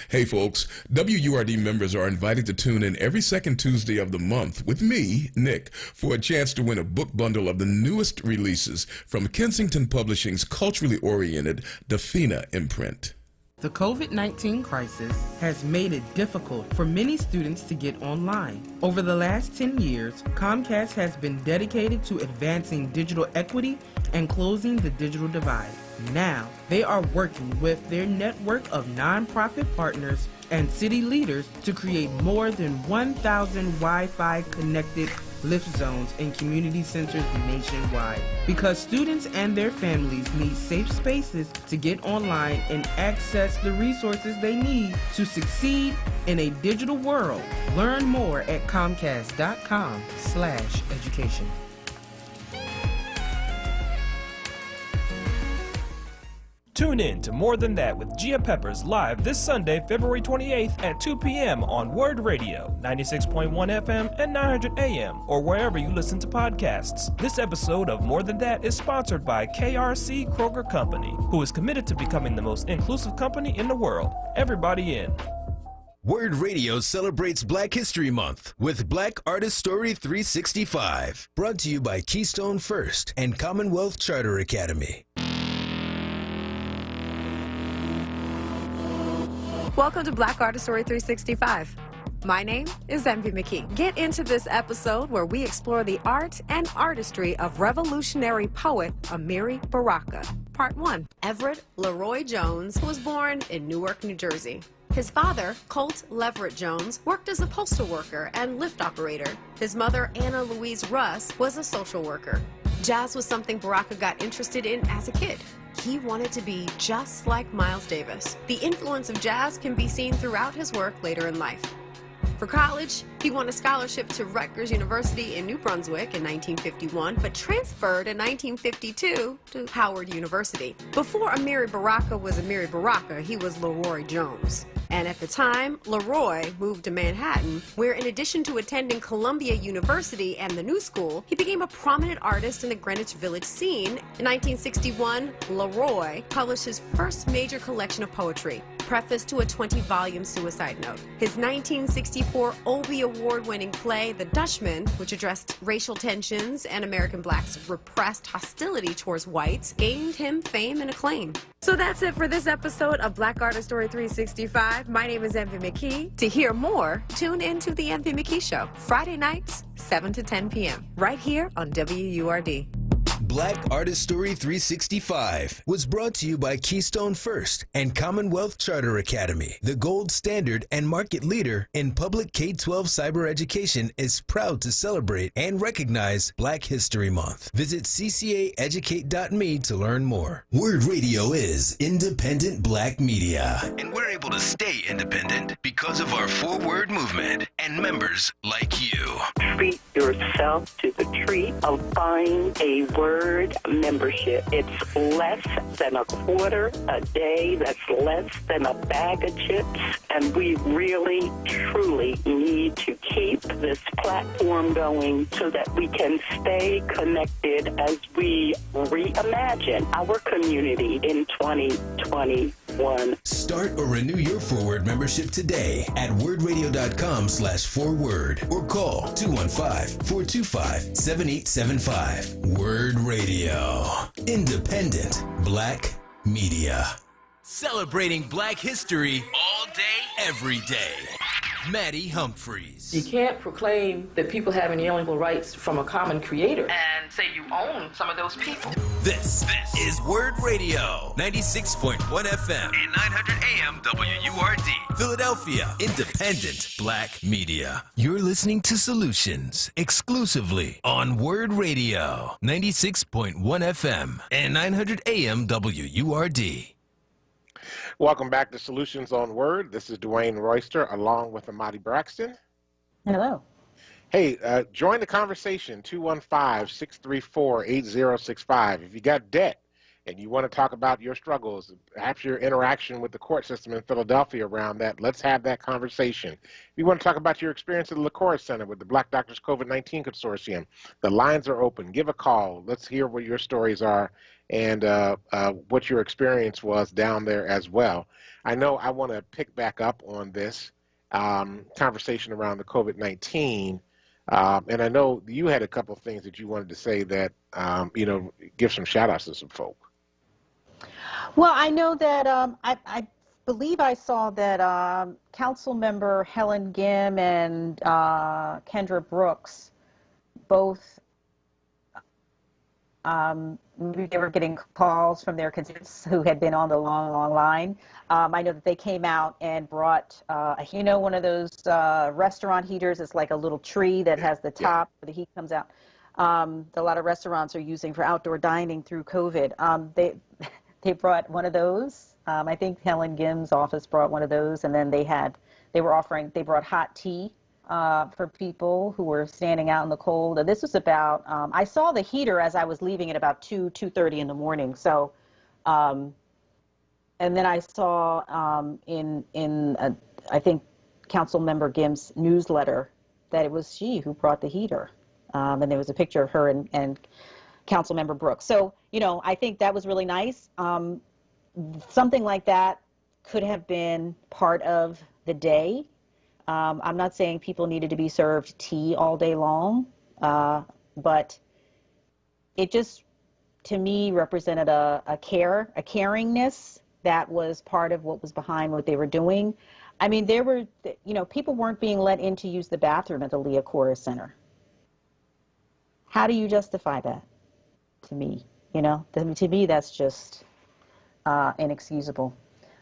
Hey folks, WURD members are invited to tune in every second Tuesday of the month with me, Nick, for a chance to win a book bundle of the newest releases from Kensington Publishing's culturally oriented Dafina imprint. The COVID-19 crisis has made it difficult for many students to get online. Over the last 10 years, Comcast has been dedicated to advancing digital equity and closing the digital divide. Now, they are working with their network of nonprofit partners and city leaders to create more than 1,000 Wi-Fi connected lift zones in community centers nationwide. Because students and their families need safe spaces to get online and access the resources they need to succeed in a digital world. Learn more at comcast.com/education. Tune in to More Than That with Gia Peppers live this Sunday, February 28th at 2 p.m. on WURD Radio, 96.1 FM and 900 AM, or wherever you listen to podcasts. This episode of More Than That is sponsored by KRC Kroger Company, who is committed to becoming the most inclusive company in the world. Everybody in. WURD Radio celebrates Black History Month with Black Artist Story 365. Brought to you by Keystone First and Commonwealth Charter Academy. Welcome to Black Artist Story 365. My name is Envy McKee. Get into this episode where we explore the art and artistry of revolutionary poet Amiri Baraka. Part 1. Everett Leroy Jones was born in Newark, New Jersey. His father, Colt Leverett Jones, worked as a postal worker and lift operator. His mother, Anna Louise Russ, was a social worker. Jazz was something Baraka got interested in as a kid. He wanted to be just like Miles Davis. The influence of jazz can be seen throughout his work later in life. For college, he won a scholarship to Rutgers University in New Brunswick in 1951, but transferred in 1952 to Howard University. Before Amiri Baraka was Amiri Baraka, he was Leroy Jones. And at the time, Leroy moved to Manhattan, where in addition to attending Columbia University and the New School, he became a prominent artist in the Greenwich Village scene. In 1961, Leroy published his first major collection of poetry, preface to a 20-volume suicide note. His 1964 Obie Award-winning play, The Dutchman, which addressed racial tensions and American blacks' repressed hostility towards whites, gained him fame and acclaim. So that's it for this episode of Black Artist Story 365. My name is Envy McKee. To hear more, tune in to The Envy McKee Show, Friday nights, 7 to 10 p.m., right here on WURD. Black Artist Story 365 was brought to you by Keystone First and Commonwealth Charter Academy. The gold standard and market leader in public K-12 cyber education is proud to celebrate and recognize Black History Month. Visit ccaeducate.me to learn more. WURD Radio is independent Black media. And we're able to stay independent because of our forward movement and members like you. Treat yourself to the treat of buying a WURD membership. It's less than a quarter a day. That's less than a bag of chips. And we really, truly need to keep this platform going so that we can stay connected as we reimagine our community in 2021. Start or renew your forward membership today at wordradio.com/forward or call 215-425-7875. WURD Radio. Independent Black media. Celebrating Black history all day, every day. Maddie Humphreys. You can't proclaim that people have inalienable rights from a common creator and say you own some of those people. This is WURD Radio, 96.1 FM and 900 AM WURD. Philadelphia, independent Black media. You're listening to Solutions exclusively on WURD Radio, 96.1 FM and 900 AM WURD. Welcome back to Solutions on WURD. This is Dwayne Royster along with Amadi Braxton. Hello. Hey, join the conversation, 215-634-8065. If you got debt and you want to talk about your struggles, perhaps your interaction with the court system in Philadelphia around that, let's have that conversation. If you want to talk about your experience at the LaCour Center with the Black Doctors COVID-19 Consortium, the lines are open. Give a call. Let's hear what your stories are and what your experience was down there as well. I know I want to pick back up on this conversation around the COVID-19, and I know you had a couple of things that you wanted to say that, give some shout-outs to some folk. Well, I know that I believe I saw that Council Member Helen Gim and Kendra Brooks both they were getting calls from their constituents who had been on the long line. I know that they came out and brought, one of those restaurant heaters. It's like a little tree that has the top where the heat comes out. A lot of restaurants are using for outdoor dining through COVID. They brought one of those. I think Helen Gim's office brought one of those, and then they brought hot tea for people who were standing out in the cold. This was about, I saw the heater as I was leaving at about 2:30 in the morning. So, and then I saw I think Council Member Gim's newsletter that it was she who brought the heater. And there was a picture of her and Council Member Brooks. So, I think that was really nice. Something like that could have been part of the day. I'm not saying people needed to be served tea all day long, but it just, to me, represented a caringness that was part of what was behind what they were doing. I mean, people weren't being let in to use the bathroom at the Leah Cora Center. How do you justify that? To me, to me, that's just inexcusable.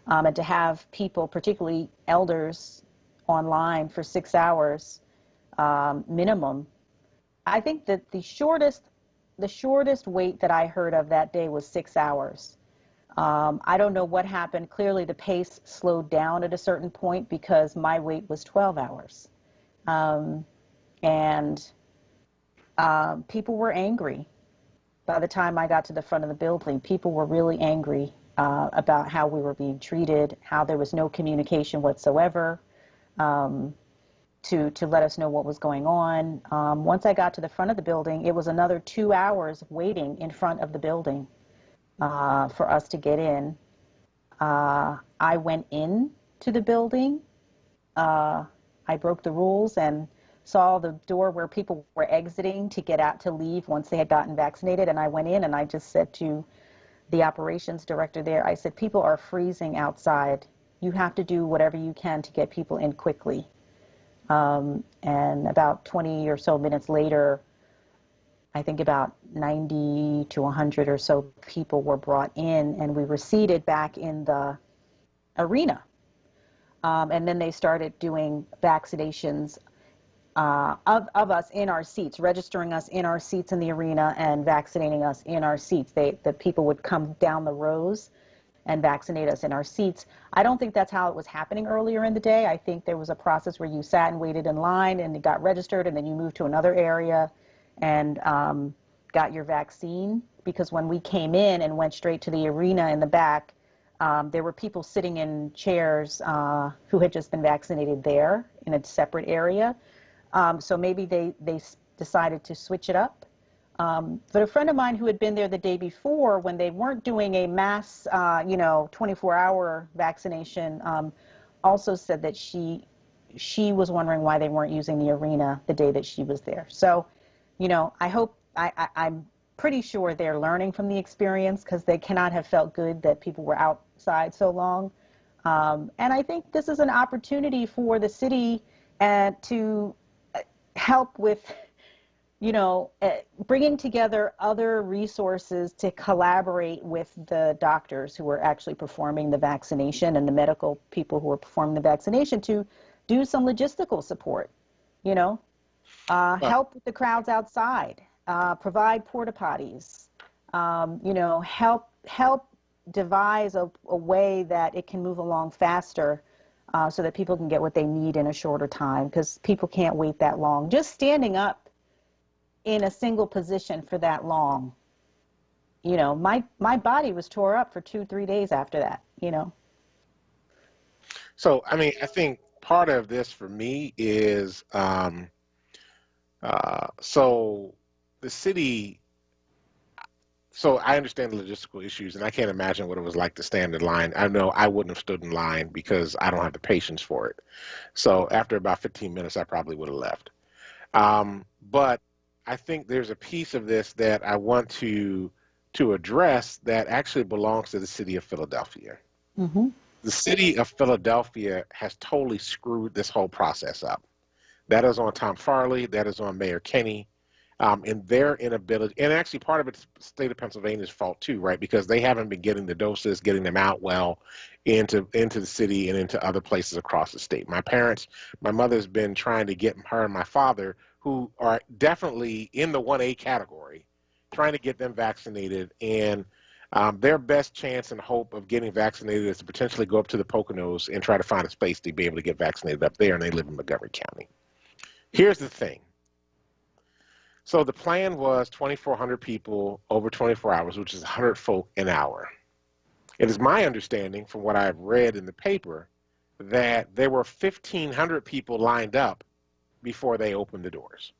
And to have people, particularly elders, online for 6 hours minimum. I think that the shortest wait that I heard of that day was 6 hours. I don't know what happened. Clearly the pace slowed down at a certain point because my wait was 12 hours. And people were angry. By the time I got to the front of the building, people were really angry about how we were being treated, how there was no communication whatsoever to let us know what was going on. Once I got to the front of the building, it was another 2 hours waiting in front of the building for us to get in. I went in to the building. I broke the rules and saw the door where people were exiting to get out to leave once they had gotten vaccinated. And I went in and I just said to the operations director there, I said, people are freezing outside. You have to do whatever you can to get people in quickly. And about 20 or so minutes later, I think about 90 to 100 or so people were brought in, and we were seated back in the arena. And then they started doing vaccinations of us in our seats, registering us in our seats in the arena and vaccinating us in our seats. The people would come down the rows and vaccinate us in our seats. I don't think that's how it was happening earlier in the day. I think there was a process where you sat and waited in line and it got registered, and then you moved to another area and got your vaccine. Because when we came in and went straight to the arena in the back, there were people sitting in chairs who had just been vaccinated there in a separate area. So maybe they decided to switch it up. But a friend of mine who had been there the day before, when they weren't doing a mass, 24-hour vaccination, also said that she was wondering why they weren't using the arena the day that she was there. So, I'm pretty sure they're learning from the experience, because they cannot have felt good that people were outside so long. And I think this is an opportunity for the city to help with bringing together other resources to collaborate with the doctors who are actually performing the vaccination and the medical people who are performing the vaccination to do some logistical support, help with the crowds outside, provide porta potties, help devise a way that it can move along faster so that people can get what they need in a shorter time, because people can't wait that long. Just standing up in a single position for that long, my body was tore up for 2-3 days after that, So, I mean, I think part of this for me is, so the city, so I understand the logistical issues, and I can't imagine what it was like to stand in line. I know I wouldn't have stood in line because I don't have the patience for it. So after about 15 minutes, I probably would have left. But I think there's a piece of this that I want to address that actually belongs to the city of Philadelphia. Mm-hmm. The city of Philadelphia has totally screwed this whole process up. That is on Tom Farley, that is on Mayor Kenney, and their inability, and actually part of it's the state of Pennsylvania's fault too, right? Because they haven't been getting the doses, getting them out well into the city and into other places across the state. My mother's been trying to get her and my father, who are definitely in the 1A category, trying to get them vaccinated, and their best chance and hope of getting vaccinated is to potentially go up to the Poconos and try to find a space to be able to get vaccinated up there, and they live in Montgomery County. Here's the thing. So the plan was 2,400 people over 24 hours, which is 100 folk an hour. It is my understanding, from what I've read in the paper, that there were 1,500 people lined up before they opened the doors.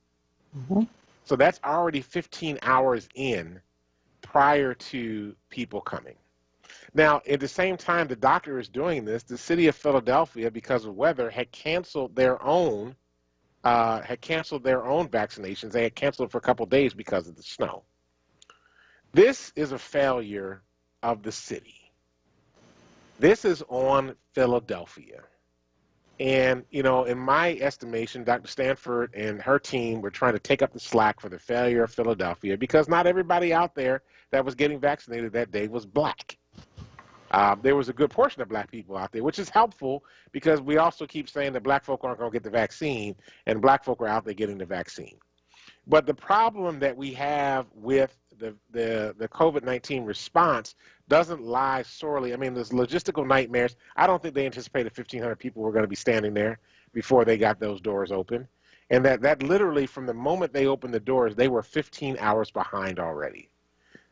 Mm-hmm. So that's already 15 hours in prior to people coming. Now, at the same time the doctor is doing this, the city of Philadelphia, because of weather, had canceled their own vaccinations. They had canceled for a couple of days because of the snow. This is a failure of the city. This is on Philadelphia. And, in my estimation, Dr. Stanford and her team were trying to take up the slack for the failure of Philadelphia, because not everybody out there that was getting vaccinated that day was black. There was a good portion of black people out there, which is helpful, because we also keep saying that black folk aren't going to get the vaccine, and black folk are out there getting the vaccine. But the problem that we have with the COVID-19 response doesn't lie solely. I mean, there's logistical nightmares. I don't think they anticipated 1,500 people were going to be standing there. before they got those doors open. And that literally, from the moment they opened the doors, they were 15 hours behind already.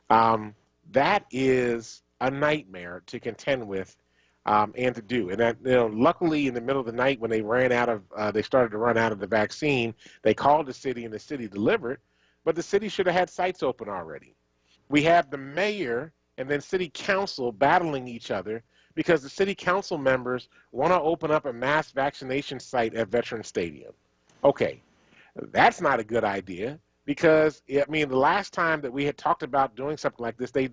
That is a nightmare to contend with and to do. And that, luckily, in the middle of the night, when they they started to run out of the vaccine, they called the city and the city delivered. But the city should have had sites open already. We have the mayor and then city council battling each other because the city council members want to open up a mass vaccination site at Veterans Stadium. Okay, that's not a good idea because, I mean, the last time that we had talked about doing something like this, they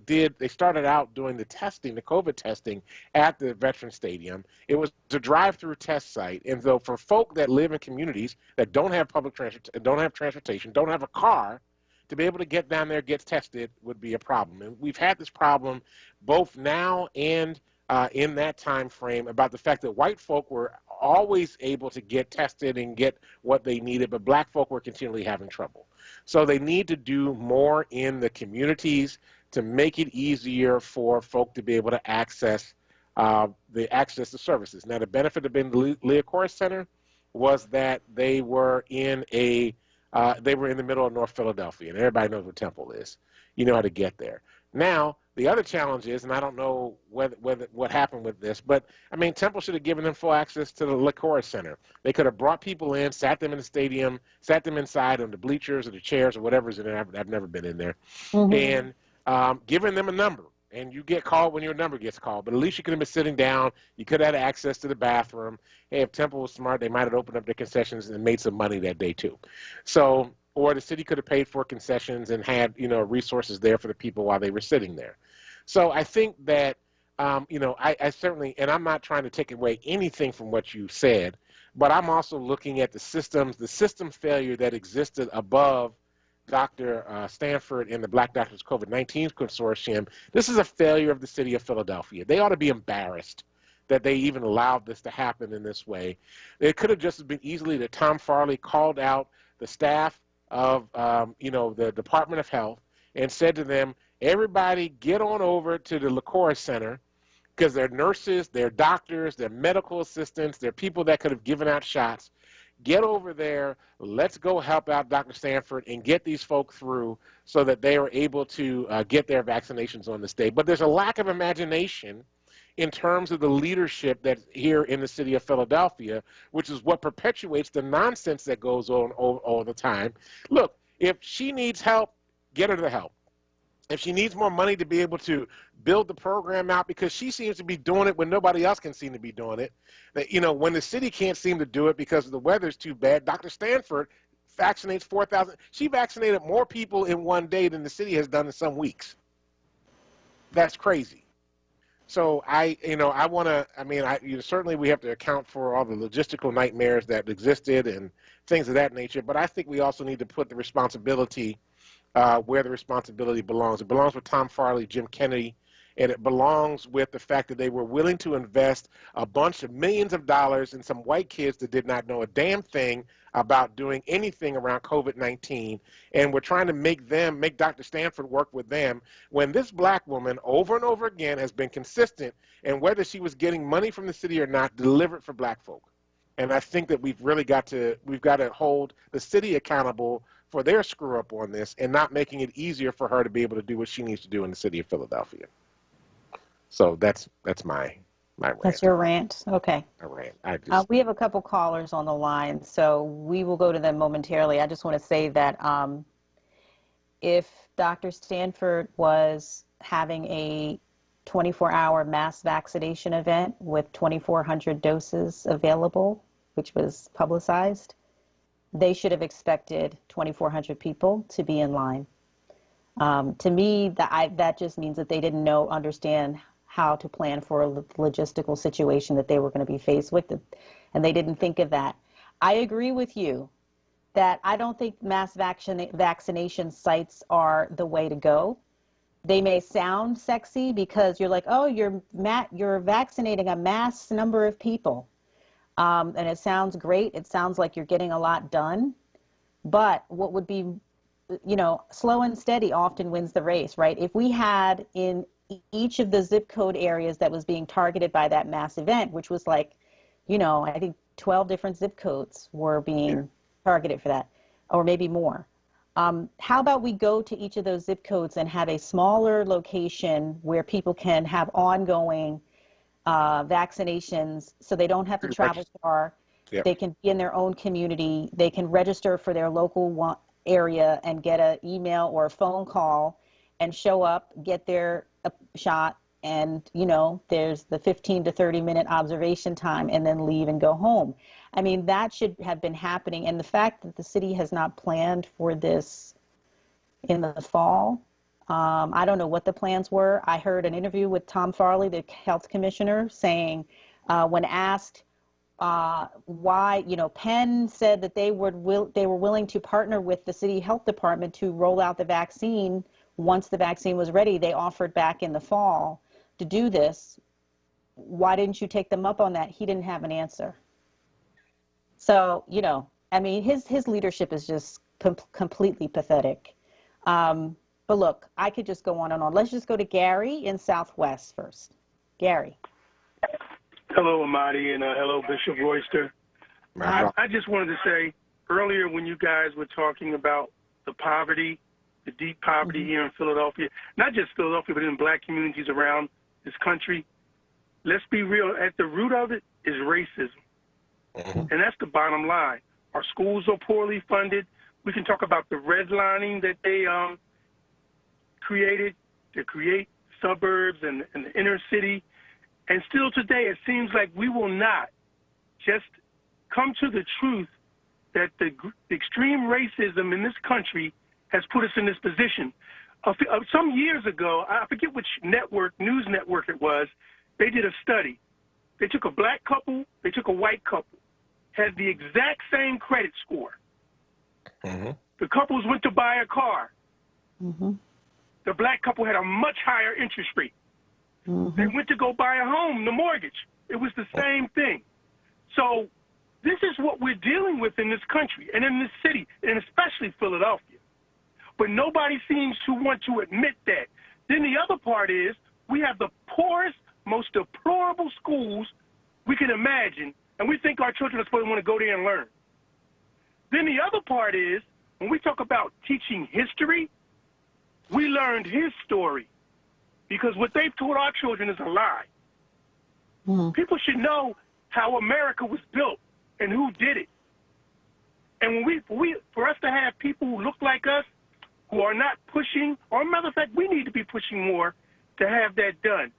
started out doing the testing, the COVID testing at the Veterans Stadium. It was a drive-through test site. And so for folk that live in communities that don't have public transportation, don't have a car, to be able to get down there, get tested would be a problem. And we've had this problem both now and in that time frame about the fact that white folk were always able to get tested and get what they needed, but black folk were continually having trouble. So they need to do more in the communities to make it easier for folk to be able to access the services. Now, the benefit of being the Leah Center was that they were in the middle of North Philadelphia, and everybody knows where Temple is. You know how to get there. Now, the other challenge is, and I don't know what happened with this, but, I mean, Temple should have given them full access to the Liquor Center. They could have brought people in, sat them in the stadium, sat them inside on the bleachers or the chairs or whatever's in there. I've never been in there. Mm-hmm. And given them a number. And you get called when your number gets called. But at least you could have been sitting down. You could have had access to the bathroom. Hey, if Temple was smart, they might have opened up their concessions and made some money that day too. So, or the city could have paid for concessions and had, resources there for the people while they were sitting there. So I think that, I certainly, and I'm not trying to take away anything from what you said, but I'm also looking at the system failure that existed above Dr. Stanford and the Black Doctors COVID-19 Consortium. This is a failure of the city of Philadelphia. They ought to be embarrassed that they even allowed this to happen in this way. It could have just been easily that Tom Farley called out the staff of, the Department of Health and said to them, everybody get on over to the Liquor Center, because they're nurses, they're doctors, they're medical assistants, they're people that could have given out shots. Get over there, let's go help out Dr. Stanford and get these folk through so that they are able to get their vaccinations on this day. But there's a lack of imagination in terms of the leadership that's here in the city of Philadelphia, which is what perpetuates the nonsense that goes on all the time. Look, if she needs help, get her the help. If she needs more money to be able to build the program out, because she seems to be doing it when nobody else can seem to be doing it, that, when the city can't seem to do it because the weather's too bad, Dr. Stanford vaccinates 4,000. She vaccinated more people in one day than the city has done in some weeks. That's crazy. So certainly we have to account for all the logistical nightmares that existed and things of that nature, but I think we also need to put the responsibility where the responsibility belongs. It belongs with Tom Farley, Jim Kennedy, and it belongs with the fact that they were willing to invest a bunch of millions of dollars in some white kids that did not know a damn thing about doing anything around COVID-19, and we're trying to make Dr. Stanford work with them when this black woman over and over again has been consistent, and whether she was getting money from the city or not, delivered for black folk. And I think that we've got to hold the city accountable for their screw up on this and not making it easier for her to be able to do what she needs to do in the city of Philadelphia. So that's my rant. That's your rant? Okay. A rant. We have a couple callers on the line, so we will go to them momentarily. I just want to say that if Dr. Stanford was having a 24-hour mass vaccination event with 2,400 doses available, which was publicized, they should have expected 2,400 people to be in line. To me, that just means that they didn't understand how to plan for a logistical situation that they were going to be faced with, and they didn't think of that. I agree with you that I don't think mass vaccination sites are the way to go. They may sound sexy because you're like, oh, you're vaccinating a mass number of people. And it sounds great. It sounds like you're getting a lot done. But what would be, slow and steady often wins the race, right? If we had in each of the zip code areas that was being targeted by that mass event, which was like, I think 12 different zip codes were being targeted for that, or maybe more. How about we go to each of those zip codes and have a smaller location where people can have ongoing vaccinations so they don't have to travel far. Yep. They can be in their own community. They can register for their local area and get an email or a phone call and show up, get their shot, and, you know, there's the 15 to 30-minute observation time and then leave and go home. I mean, that should have been happening. And the fact that the city has not planned for this in the fall, I don't know what the plans were. I heard an interview with Tom Farley, the health commissioner, saying when asked why, you know, Penn said that they were willing to partner with the city health department to roll out the vaccine once the vaccine was ready. They offered back in the fall to do this. Why didn't you take them up on that? He didn't have an answer. So, you know, I mean, his leadership is just completely pathetic. But look, I could just go on and on. Let's just go to Gary in Southwest first. Gary. Hello, Amadi, and hello, Bishop Royster. I just wanted to say, earlier when you guys were talking about the poverty, the deep poverty here in Philadelphia, not just Philadelphia, but in black communities around this country, let's be real, at the root of it is racism. And that's the bottom line. Our schools are poorly funded. We can talk about the redlining that they created to create suburbs and the inner city. And still today, it seems like we will not just come to the truth that the extreme racism in this country has put us in this position. Some years ago, I forget which news network it was, they did a study. They took a black couple, they took a white couple, had the exact same credit score. The couples went to buy a car. The black couple had a much higher interest rate. They went to go buy a home, the mortgage. It was the same thing. So this is what we're dealing with in this country and in this city, and especially Philadelphia. But nobody seems to want to admit that. Then the other part is we have the poorest, most deplorable schools we can imagine, and we think our children are supposed to want to go there and learn. Then the other part is when we talk about teaching history, we learned his story. Because what they've taught our children is a lie. People should know how America was built and who did it. And for us to have people who look like us, who are not pushing, or matter of fact, we need to be pushing more to have that done.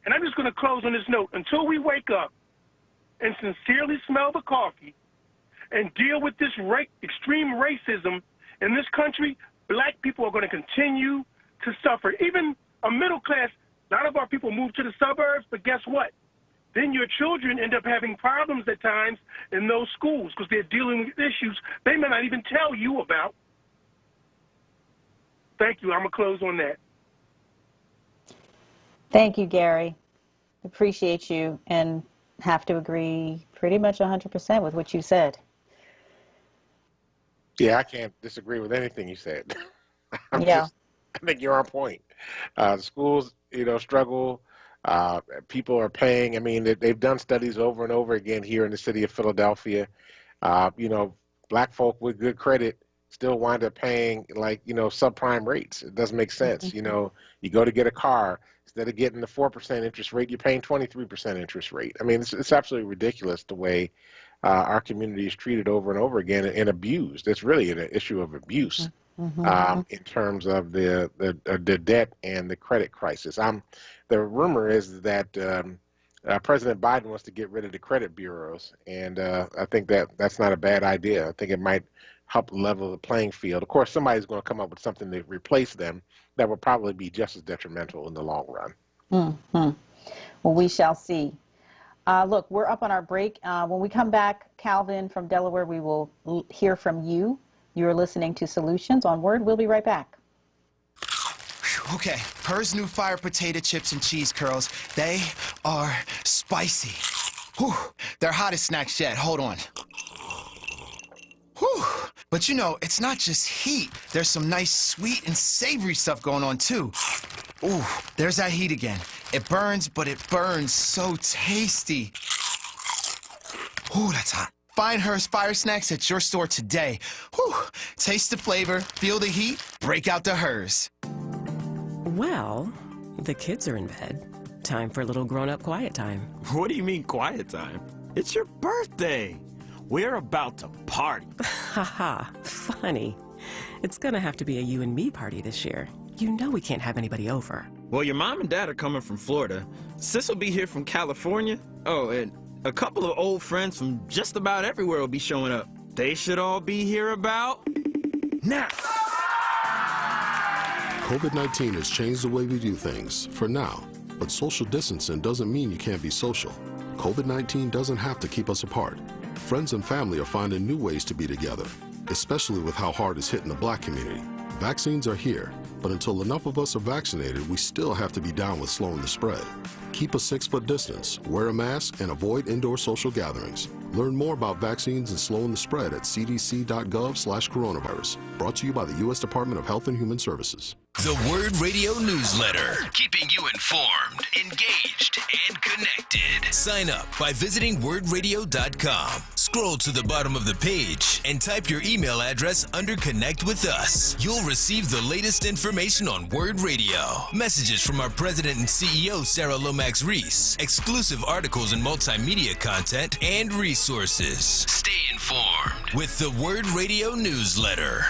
And I'm just going to close on this note. Until we wake up and sincerely smell the coffee and deal with this extreme racism in this country, black people are going to continue to suffer. Even a middle class, a lot of our people move to the suburbs, but guess what? Then your children end up having problems at times in those schools because they're dealing with issues they may not even tell you about. Thank you. I'm going to close on that. Thank you, Gary. Appreciate you and have to agree pretty much 100% with what you said. Yeah, I can't disagree with anything you said. I think you're on point. The schools, you know, struggle. People are paying. I mean, they've done studies over and over again here in the city of Philadelphia. You know, black folk with good credit still wind up paying like, you know, subprime rates. It doesn't make sense. You know, you go to get a car, instead of getting the 4% interest rate, you're paying 23% interest rate. I mean, it's absolutely ridiculous the way our community is treated over and over again and abused. It's really an issue of abuse. In terms of the debt and the credit crisis. The rumor is that President Biden wants to get rid of the credit bureaus, and I think that's not a bad idea. I think it might help level the playing field. Of course, somebody's going to come up with something to replace them that will probably be just as detrimental in the long run. Well, we shall see. Look, we're up on our break. When we come back, Calvin from Delaware, we will hear from you. You're listening to Solutions on WURD. We'll be right back. Okay, Her's new fire potato chips and cheese curls. They are spicy. Whew, they're hottest snacks yet. Hold on. Whew. But you know, it's not just heat. There's some nice sweet and savory stuff going on too. Ooh, there's that heat again. It burns, but it burns so tasty. Ooh, that's hot. Find Hers Fire Snacks at your store today. Whew. Taste the flavor, feel the heat, break out the Hers. Well, the kids are in bed. Time for a little grown-up quiet time. What do you mean quiet time? It's your birthday. We're about to party. Haha, funny. It's gonna have to be a you and me party this year. You know we can't have anybody over. Well, your mom and dad are coming from Florida. Sis will be here from California. Oh, and a couple of old friends from just about everywhere will be showing up. They should all be here about now. COVID-19 has changed the way we do things, for now. But social distancing doesn't mean you can't be social. COVID-19 doesn't have to keep us apart. Friends and family are finding new ways to be together, especially with how hard it's hitting the Black community. Vaccines are here, but until enough of us are vaccinated, we still have to be down with slowing the spread. Keep a 6-foot distance, wear a mask, and avoid indoor social gatherings. Learn more about vaccines and slowing the spread at cdc.gov/coronavirus. Brought to you by the U.S. Department of Health and Human Services. The WURD Radio newsletter, keeping you informed, engaged, and connected. Sign up by visiting wordradio.com. Scroll to the bottom of the page and type your email address under Connect with Us. You'll receive the latest information on WURD Radio, messages from our president and CEO, Sarah Lomax-Reese, exclusive articles and multimedia content, and resources. Stay informed with the WURD Radio newsletter.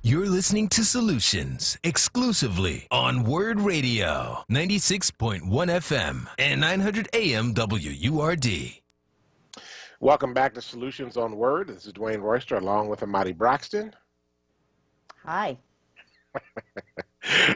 You're listening to Solutions exclusively on WURD Radio, 96.1 FM and 900 AM WURD. Welcome back to Solutions on WURD. This is Dwayne Royster along with Amadi Braxton. Hi.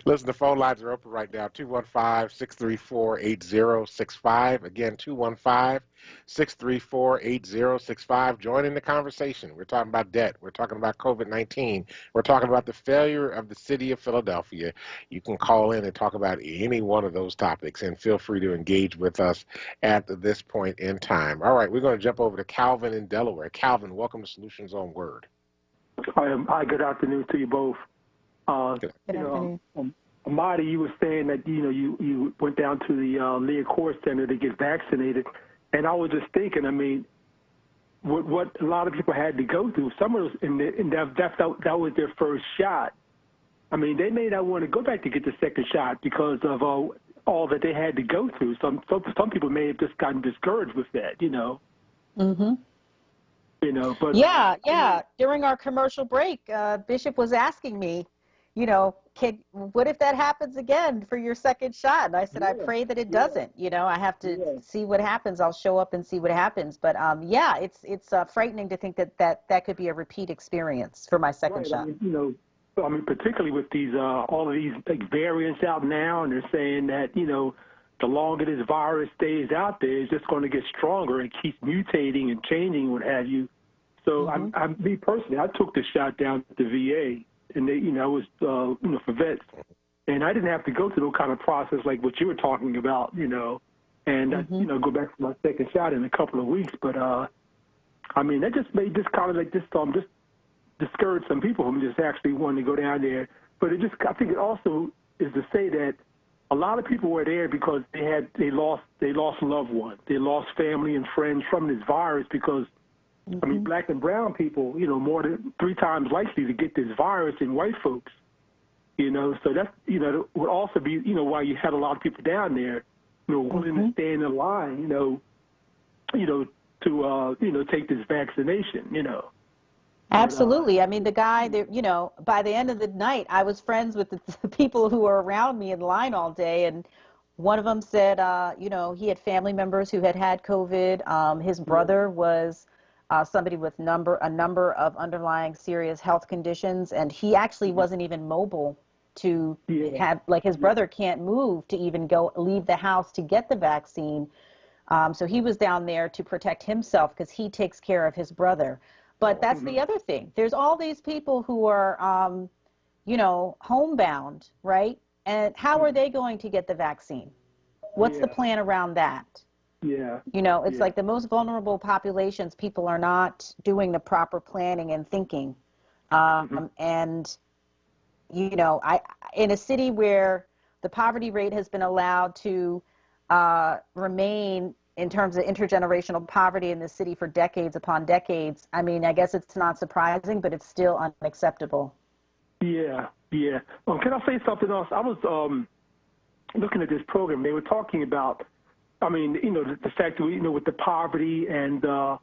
Listen, the phone lines are open right now, 215-634-8065. Again, 215-634-8065. Join in the conversation. We're talking about debt. We're talking about COVID-19. We're talking about the failure of the city of Philadelphia. You can call in and talk about any one of those topics, and feel free to engage with us at this point in time. All right, we're going to jump over to Calvin in Delaware. Calvin, welcome to Solutions on WURD. Hi, good afternoon to you both. Amadi, you were saying that you went down to the Lear Core Center to get vaccinated, and I was just thinking, I mean, what a lot of people had to go through. Some of those, and that was their first shot. I mean, they may not want to go back to get the second shot because of all that they had to go through. Some people may have just gotten discouraged with that, Mm-hmm. But yeah. During our commercial break, Bishop was asking me, what if that happens again for your second shot? And I said, I pray that it doesn't. I have to see what happens. I'll show up and see what happens. But it's frightening to think that could be a repeat experience for my second shot. I mean, particularly with these all of these variants out now, and they're saying that the longer this virus stays out there, it's just going to get stronger and keeps mutating and changing, what have you. So me personally, I took the shot down at the VA. And they, I was, for vets, and I didn't have to go through no kind of process like what you were talking about, and go back for my second shot in a couple of weeks. But I mean, that just made this kind of like just discourage some people from just actually wanting to go down there. But I think it also is to say that a lot of people were there because they lost loved ones, they lost family and friends from this virus because. I mean, Black and brown people, more than 3 times likely to get this virus than white folks, So that's, would also be, why you had a lot of people down there, willing to stand in line, to take this vaccination, Absolutely. I mean, the guy that, by the end of the night, I was friends with the people who were around me in line all day. And one of them said, he had family members who had COVID. His brother was somebody with a number of underlying serious health conditions, and he actually wasn't even mobile to have, like his brother can't move to even leave the house to get the vaccine. So he was down there to protect himself because he takes care of his brother. But that's the other thing. There's all these people who are, homebound, right? And how are they going to get the vaccine? What's the plan around that? Yeah. It's like the most vulnerable populations, people are not doing the proper planning and thinking. And, in a city where the poverty rate has been allowed to remain in terms of intergenerational poverty in this city for decades upon decades, I mean, I guess it's not surprising, but it's still unacceptable. Yeah. Can I say something else? I was looking at this program. They were talking about, I mean, the fact that, with the poverty and the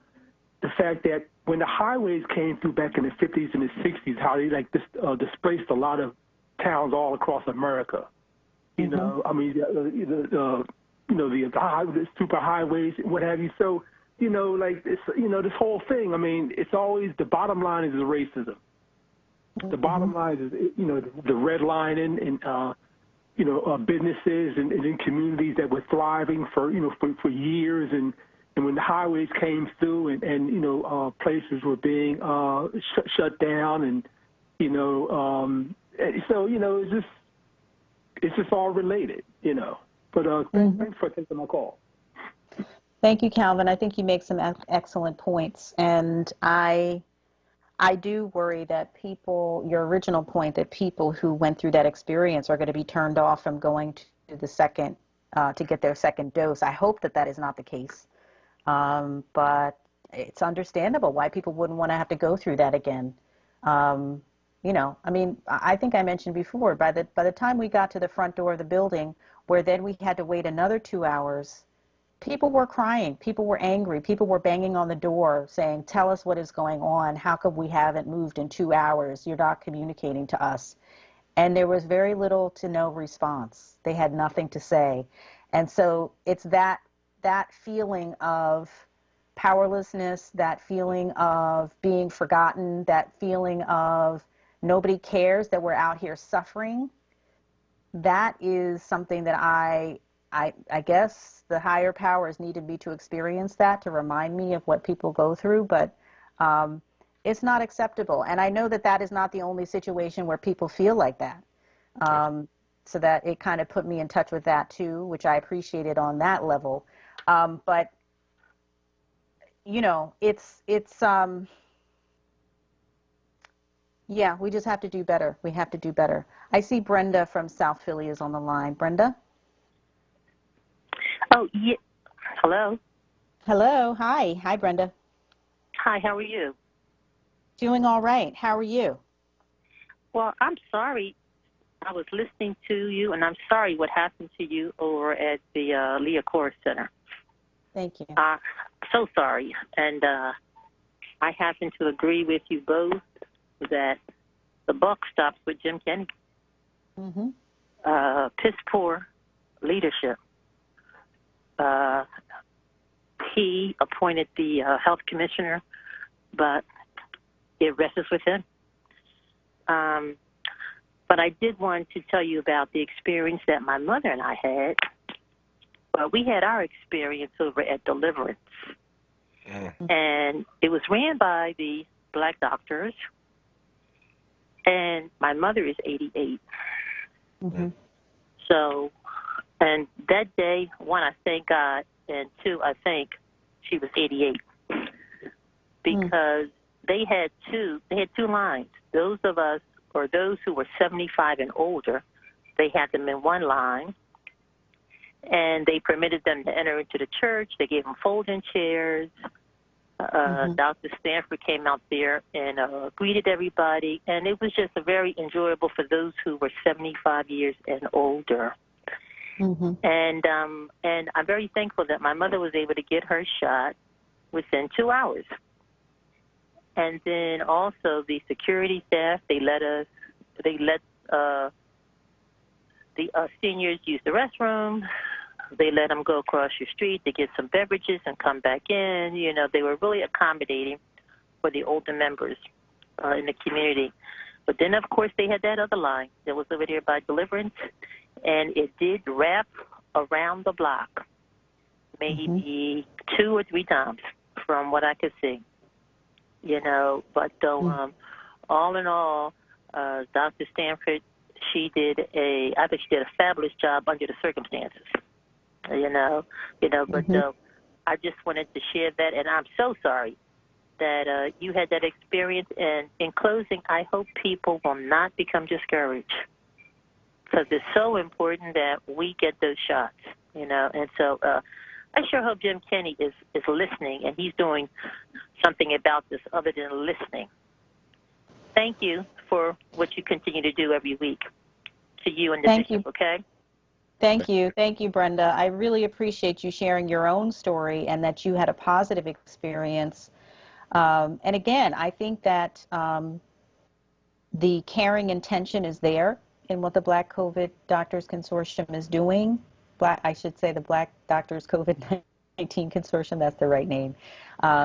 fact that when the highways came through back in the 50s and the 60s, how they displaced a lot of towns all across America. I mean, the super highways, what have you. So, this whole thing, I mean, it's always, the bottom line is the racism. The bottom line is, the redlining and, businesses and in communities that were thriving for years. And when the highways came through and places were being shut down and, so, it's just all related, But thanks for taking my call. Thank you, Calvin. I think you make some excellent points. And I do worry that your original point, that people who went through that experience are going to be turned off from going to to get their second dose. I hope that is not the case. But it's understandable why people wouldn't want to have to go through that again. I mean, I think I mentioned before, by the time we got to the front door of the building, where then we had to wait another 2 hours, people were crying, people were angry, people were banging on the door saying, tell us what is going on. How come we haven't moved in 2 hours? You're not communicating to us. And there was very little to no response. They had nothing to say. And so it's that feeling of powerlessness, that feeling of being forgotten, that feeling of nobody cares that we're out here suffering. That is something that I guess the higher powers needed me to experience that, to remind me of what people go through, but it's not acceptable. And I know that is not the only situation where people feel like that. So that it kind of put me in touch with that too, which I appreciated on that level. But yeah, we just have to do better. We have to do better. I see Brenda from South Philly is on the line. Brenda? Oh, yeah. Hello? Hello. Hi. Hi, Brenda. Hi, how are you? Doing all right. How are you? Well, I'm sorry. I was listening to you, and I'm sorry what happened to you over at the Leah Core Center. Thank you. So sorry. And I happen to agree with you both that the buck stops with Jim Kennedy. Piss poor leadership. He appointed the health commissioner, but it rests with him. But I did want to tell you about the experience that my mother and I had. We had our experience over at Deliverance. And it was ran by the Black doctors. And my mother is 88. So, and that day, one, I thank God, and two, I think she was 88. Because they had two lines. Those of us, or those who were 75 and older, they had them in one line. And they permitted them to enter into the church. They gave them folding chairs. Dr. Stanford came out there and greeted everybody. And it was just very enjoyable for those who were 75 years and older. And I'm very thankful that my mother was able to get her shot within 2 hours. And then also the security staff, they let the seniors use the restroom. They let them go across your street to get some beverages and come back in. You know, they were really accommodating for the older members in the community. But then, of course, they had that other line that was over there by Deliverance, and it did wrap around the block maybe 2 or 3 times from what I could see. You know, but all in all, Dr. Stanford, I think she did a fabulous job under the circumstances. But I just wanted to share that, and I'm so sorry that you had that experience. And in closing, I hope people will not become discouraged, because it's so important that we get those shots, And so I sure hope Jim Kenney is listening, and he's doing something about this other than listening. Thank you for what you continue to do every week. To you and the bishop, okay? Thank you. Thank you, Brenda. I really appreciate you sharing your own story and that you had a positive experience. And again, I think that the caring intention is there in what the Black COVID Doctors Consortium is doing. I should say the Black Doctors COVID-19 Consortium, that's the right name,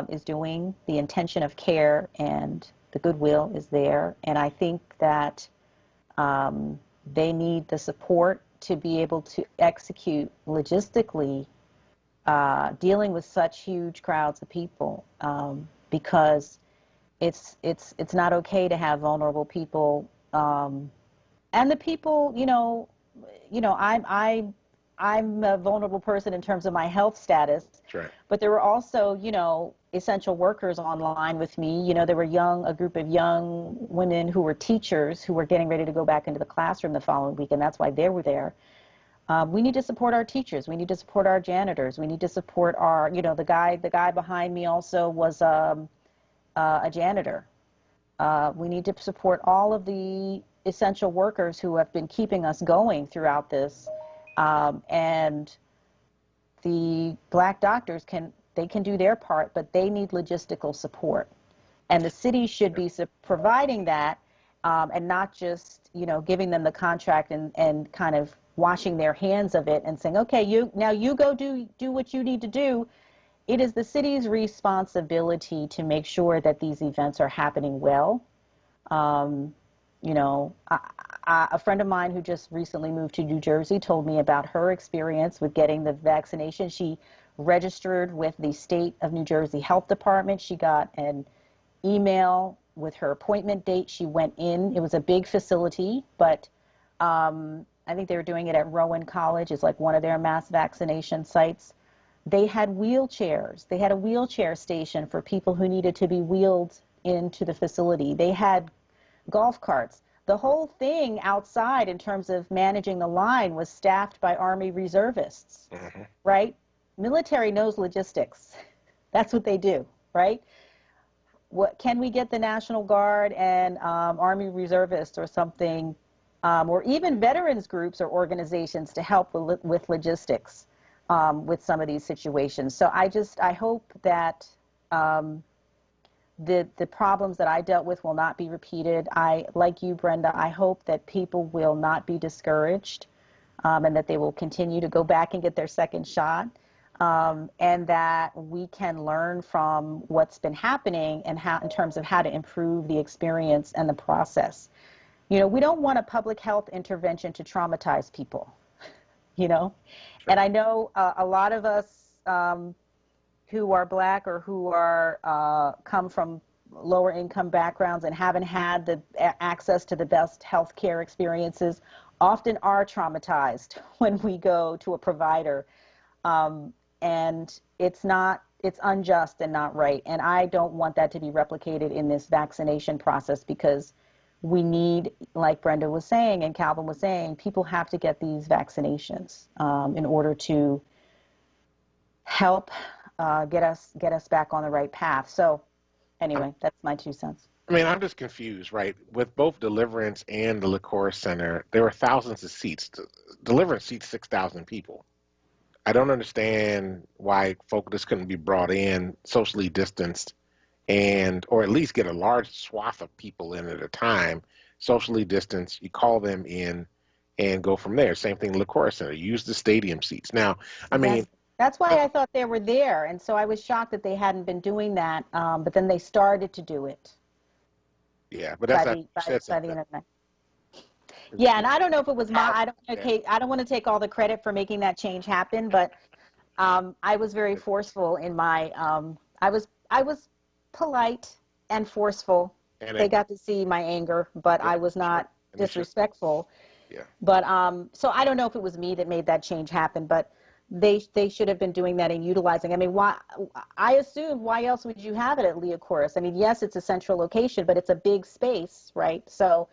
is doing. The intention of care and the goodwill is there. And I think that they need the support to be able to execute logistically dealing with such huge crowds of people, because it's not okay to have vulnerable people, and the people, I'm a vulnerable person in terms of my health status. Right. But there were also, essential workers online with me. There were a group of young women who were teachers who were getting ready to go back into the classroom the following week, and that's why they were there. We need to support our teachers. We need to support our janitors. We need to support our, the guy behind me also was a janitor. We need to support all of the essential workers who have been keeping us going throughout this. And the Black doctors can do their part, but they need logistical support. And the city should be providing that, and not just, giving them the contract and kind of washing their hands of it and saying, okay, you go do what you need to do. It is the city's responsibility to make sure that these events are happening well. A friend of mine who just recently moved to New Jersey told me about her experience with getting the vaccination. She registered with the State of New Jersey Health Department. She got an email with her appointment date. She went in. It was a big facility, but I think they were doing it at Rowan College. It's like one of their mass vaccination sites. They had wheelchairs. They had a wheelchair station for people who needed to be wheeled into the facility. They had golf carts. The whole thing outside in terms of managing the line was staffed by Army reservists, right? Military knows logistics. That's what they do, right? Can we get the National Guard and Army reservists or something, or even veterans groups or organizations to help with logistics with some of these situations? So I hope that the problems that I dealt with will not be repeated. Like you, Brenda, I hope that people will not be discouraged, and that they will continue to go back and get their second shot, and that we can learn from what's been happening and in terms of how to improve the experience and the process. We don't want a public health intervention to traumatize people, And I know a lot of us who are Black or who are come from lower income backgrounds and haven't had the access to the best health care experiences often are traumatized when we go to a provider. And it's unjust and not right. And I don't want that to be replicated in this vaccination process, because we need, like Brenda was saying and Calvin was saying, people have to get these vaccinations in order to help get us back on the right path. So anyway, that's my 2 cents. I mean, I'm just confused, right? With both Deliverance and the Liquor Center, there were thousands of seats. Deliverance seats 6,000 people. I don't understand why folk just couldn't be brought in, socially distanced, or at least get a large swath of people in at a time, socially distanced. You call them in and go from there. Same thing, Liquor Center. Use the stadium seats. Now, I mean, that's why I thought they were there, and so I was shocked that they hadn't been doing that. But then they started to do it. Yeah, but that's by the end of the night. Yeah, and I don't know if it was I don't want to take all the credit for making that change happen, but I was very forceful in my. I was polite and forceful. And they got to see my anger, but I was not disrespectful. Yeah. But so I don't know if it was me that made that change happen, but they should have been doing that and utilizing. I mean, why else would you have it at Leocoris? I mean, yes, it's a central location, but it's a big space, right? So.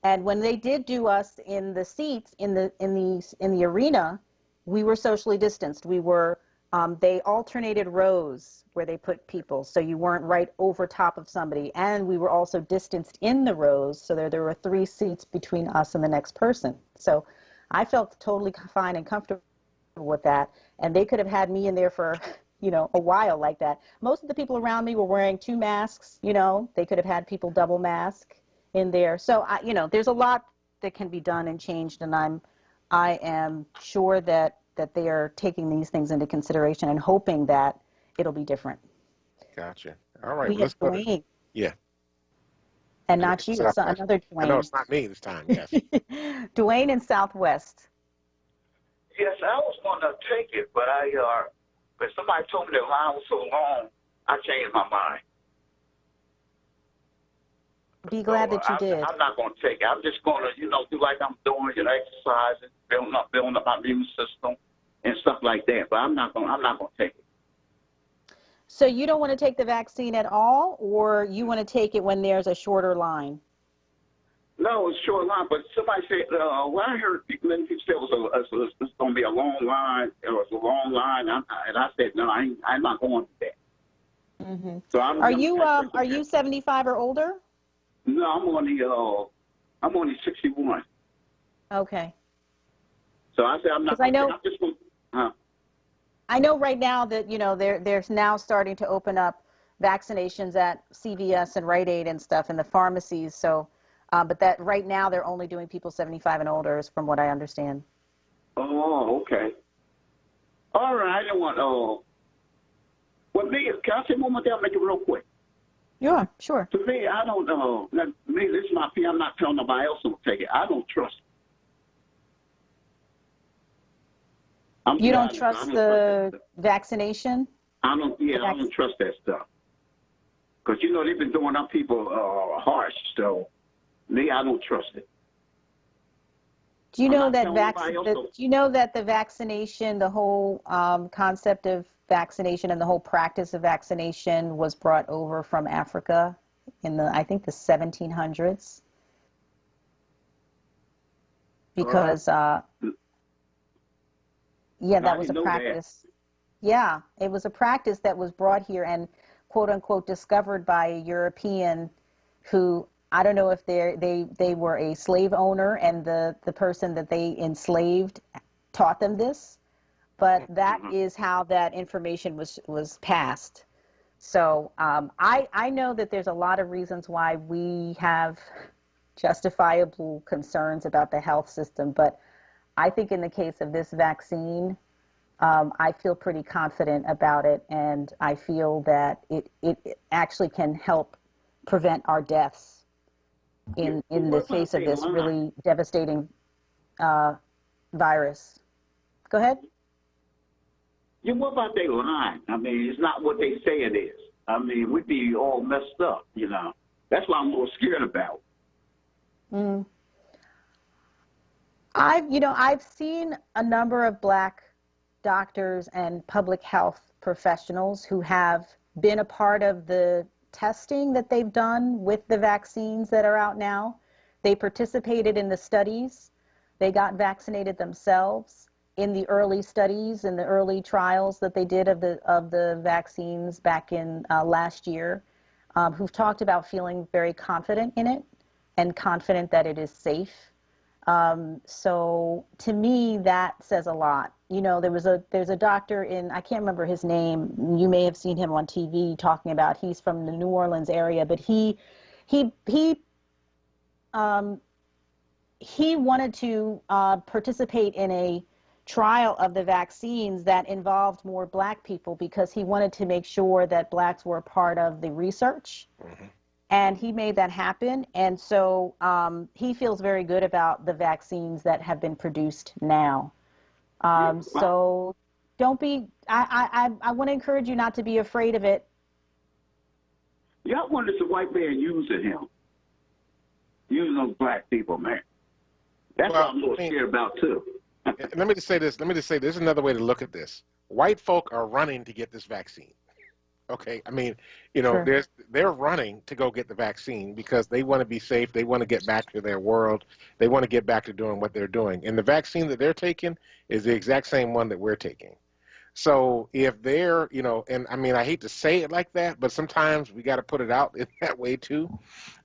And when they did do us in the seats in the arena, we were socially distanced. We were They alternated rows where they put people, so you weren't right over top of somebody. And we were also distanced in the rows, so there were 3 seats between us and the next person. So I felt totally fine and comfortable with that. And they could have had me in there for, you know, a while like that. Most of the people around me were wearing 2 masks, you know. They could have had people double mask in there. So, you know, there's a lot that can be done and changed, and I am sure that they are taking these things into consideration and hoping that it'll be different. Gotcha. All right. We Let's have go to, Dwayne. yeah. And not you, it's another Dwayne. I know it's not me this time, yes. Dwayne in Southwest. Yes, I was going to take it, but but somebody told me the line was so long, I changed my mind. Be glad that you did. I'm not going to take it. I'm just going to, you know, do like I'm doing, you know, exercising, building up my immune system and stuff like that. But I'm not going to take it. So you don't want to take the vaccine at all, or you want to take it when there's a shorter line? No, it's short line, but somebody said, well, I heard many people say it's going to be a long line. It was a long line, and I said, no, I'm not going to that. Mm-hmm. So are you 75 or older? No, I'm only 61. Okay. So I said I'm not. I know. I'm just going. I know right now that, you know, they're now starting to open up vaccinations at CVS and Rite Aid and stuff in the pharmacies. So, but that right now they're only doing people 75 and older, is from what I understand. Oh, okay. All right. I don't want. Well, me, can I say one more thing? I'll make it real quick. Yeah, sure. To me, I don't know. Me, this is my opinion. I'm not telling nobody else to take it. I don't trust it. You don't trust the vaccination? I don't trust that stuff. Because, you know, they've been doing up people harsh. So, me, I don't trust it. Do you know that the vaccination, the whole concept of vaccination and the whole practice of vaccination was brought over from Africa in I think the 1700s? Because yeah, that was a practice. Yeah, it was a practice that was brought here and quote unquote discovered by a European who, I don't know if they were a slave owner and the person that they enslaved taught them this, but that is how that information was passed. So I know that there's a lot of reasons why we have justifiable concerns about the health system, but I think in the case of this vaccine, I feel pretty confident about it, and I feel that it actually can help prevent our deaths in the face of this really devastating virus. Go ahead. Yeah, what about they lying? I mean, it's not what they say it is. I mean, we'd be all messed up, you know. That's what I'm more scared about. I've seen a number of Black doctors and public health professionals who have been a part of the testing that they've done with the vaccines that are out now. They participated in the studies. They got vaccinated themselves in the early studies and the early trials that they did of the vaccines back in last year, who've talked about feeling very confident in it and confident that it is safe. So to me, that says a lot. You know, there's a doctor in, I can't remember his name. You may have seen him on TV talking about, he's from the New Orleans area, but he wanted to participate in a trial of the vaccines that involved more Black people because he wanted to make sure that Blacks were part of the research. And he made that happen. And so he feels very good about the vaccines that have been produced now. So don't be, I want to encourage you not to be afraid of it. Yeah, I wonder if the white man using him. Using those Black people, man. That's what I'm more scared about, too. Let me just say this. There's another way to look at this. White folk are running to get this vaccine. Okay, I mean, you know, Sure. they're running to go get the vaccine because they want to be safe. They want to get back to their world. They want to get back to doing what they're doing. And the vaccine that they're taking is the exact same one that we're taking. So if they're, and I mean, I hate to say it like that, but sometimes we got to put it out in that way too.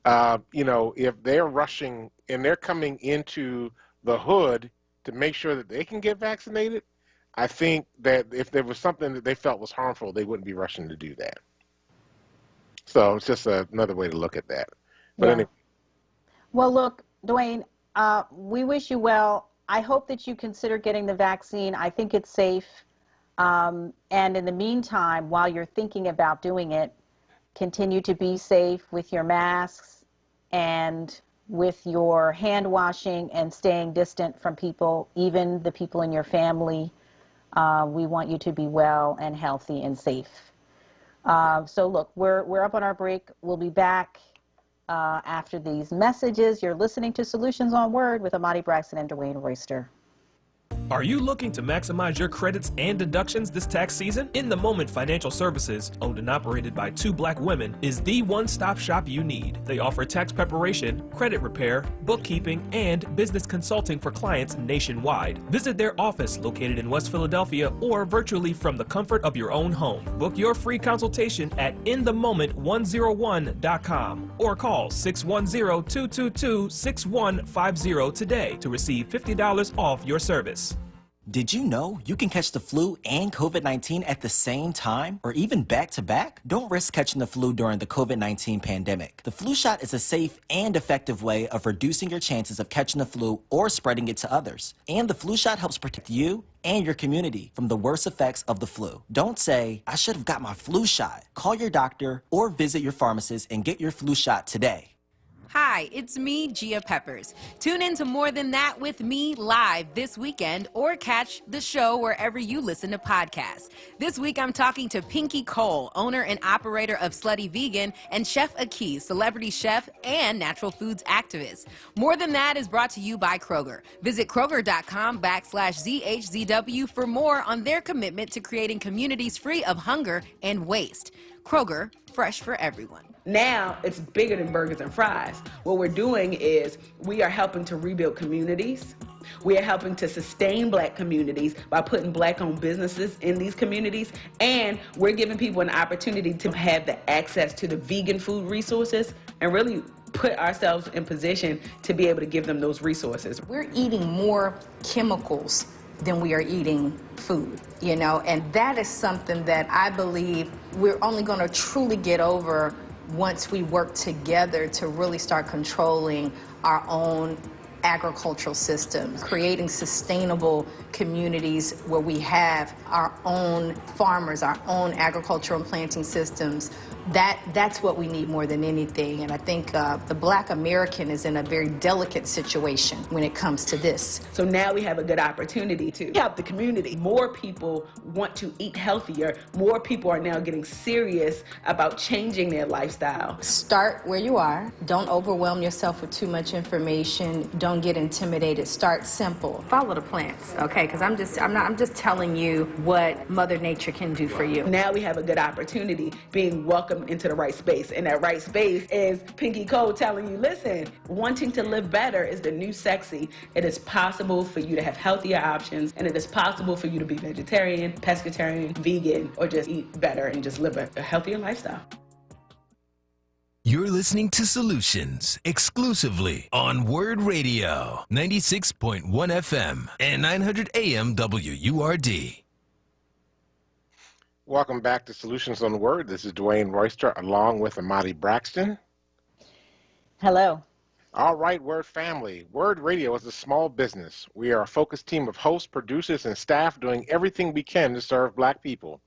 If they're rushing and they're coming into the hood to make sure that they can get vaccinated, I think that if there was something that they felt was harmful, they wouldn't be rushing to do that. So it's just another way to look at that. But anyway. Well, look, Dwayne, we wish you well. I hope that you consider getting the vaccine. I think it's safe. And in the meantime, while you're thinking about doing it, continue to be safe with your masks and with your hand washing and staying distant from people, even the people in your family. We want you to be well and healthy and safe. So look, we're up on our break. We'll be back after these messages. You're listening to Solutions on Word with Amadi Braxton and Dwayne Royster. Are you looking to maximize your credits and deductions this tax season? In the Moment Financial Services, owned and operated by 2 Black women, is the one-stop shop you need. They offer tax preparation, credit repair, bookkeeping, and business consulting for clients nationwide. Visit their office located in West Philadelphia or virtually from the comfort of your own home. Book your free consultation at inthemoment101.com or call 610-222-6150 today to receive $50 off your service. Did you know you can catch the flu and COVID-19 at the same time or even back to back? Don't risk catching the flu during the COVID-19 pandemic. The flu shot is a safe and effective way of reducing your chances of catching the flu or spreading it to others. And the flu shot helps protect you and your community from the worst effects of the flu. Don't say, I should have got my flu shot. Call your doctor or visit your pharmacist and get your flu shot today. Hi, it's me, Gia Peppers. Tune in to More Than That with me live this weekend or catch the show wherever you listen to podcasts. This week I'm talking to Pinky Cole, owner and operator of Slutty Vegan, and Chef Aki, celebrity chef and natural foods activist. More Than That is brought to you by Kroger. Visit Kroger.com/ZHZW for more on their commitment to creating communities free of hunger and waste. Kroger, fresh for everyone. Now it's bigger than burgers and fries. What we're doing is we are helping to rebuild communities. We are helping to sustain Black communities by putting Black-owned businesses in these communities. And we're giving people an opportunity to have the access to the vegan food resources and really put ourselves in position to be able to give them those resources. We're eating more chemicals than we are eating food, and that is something that I believe we're only going to truly get over once we work together to really start controlling our own agricultural system, creating sustainable communities where we have our own farmers, our own agricultural and planting systems. That's what we need more than anything. And I think the Black American is in a very delicate situation when it comes to this. So now we have a good opportunity to help the community. More people want to eat healthier. More people are now getting serious about changing their lifestyle. Start where you are. Don't overwhelm yourself with too much information. Don't get intimidated. Start simple. Follow the plants, okay? Because I'm just telling you what Mother Nature can do for you. Now we have a good opportunity being welcomed into the right space. And that right space is Pinky Cole telling you, listen, wanting to live better is the new sexy. It is possible for you to have healthier options, and it is possible for you to be vegetarian, pescatarian, vegan, or just eat better and just live a healthier lifestyle. You're listening to Solutions exclusively on WURD Radio, 96.1 FM and 900 AM WURD. Welcome back to Solutions on Word. This is Dwayne Royster along with Amadi Braxton. Hello. All right, Word family. WURD Radio is a small business. We are a focused team of hosts, producers, and staff doing everything we can to serve Black people.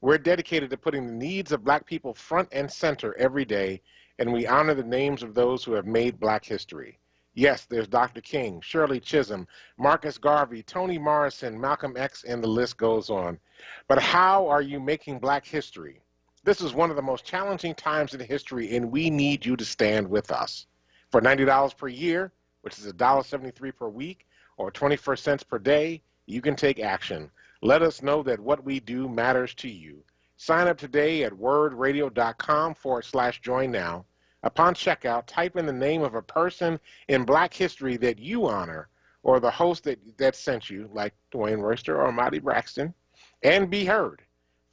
We're dedicated to putting the needs of Black people front and center every day, and we honor the names of those who have made Black history. Yes, there's Dr. King, Shirley Chisholm, Marcus Garvey, Toni Morrison, Malcolm X, and the list goes on. But how are you making Black history? This is one of the most challenging times in history, and we need you to stand with us. For $90 per year, which is $1.73 per week, or 21 cents per day, you can take action. Let us know that what we do matters to you. Sign up today at wordradio.com/join now. Upon checkout, type in the name of a person in Black history that you honor, or the host that sent you, like Dwayne Royster or Amadi Braxton, and be heard.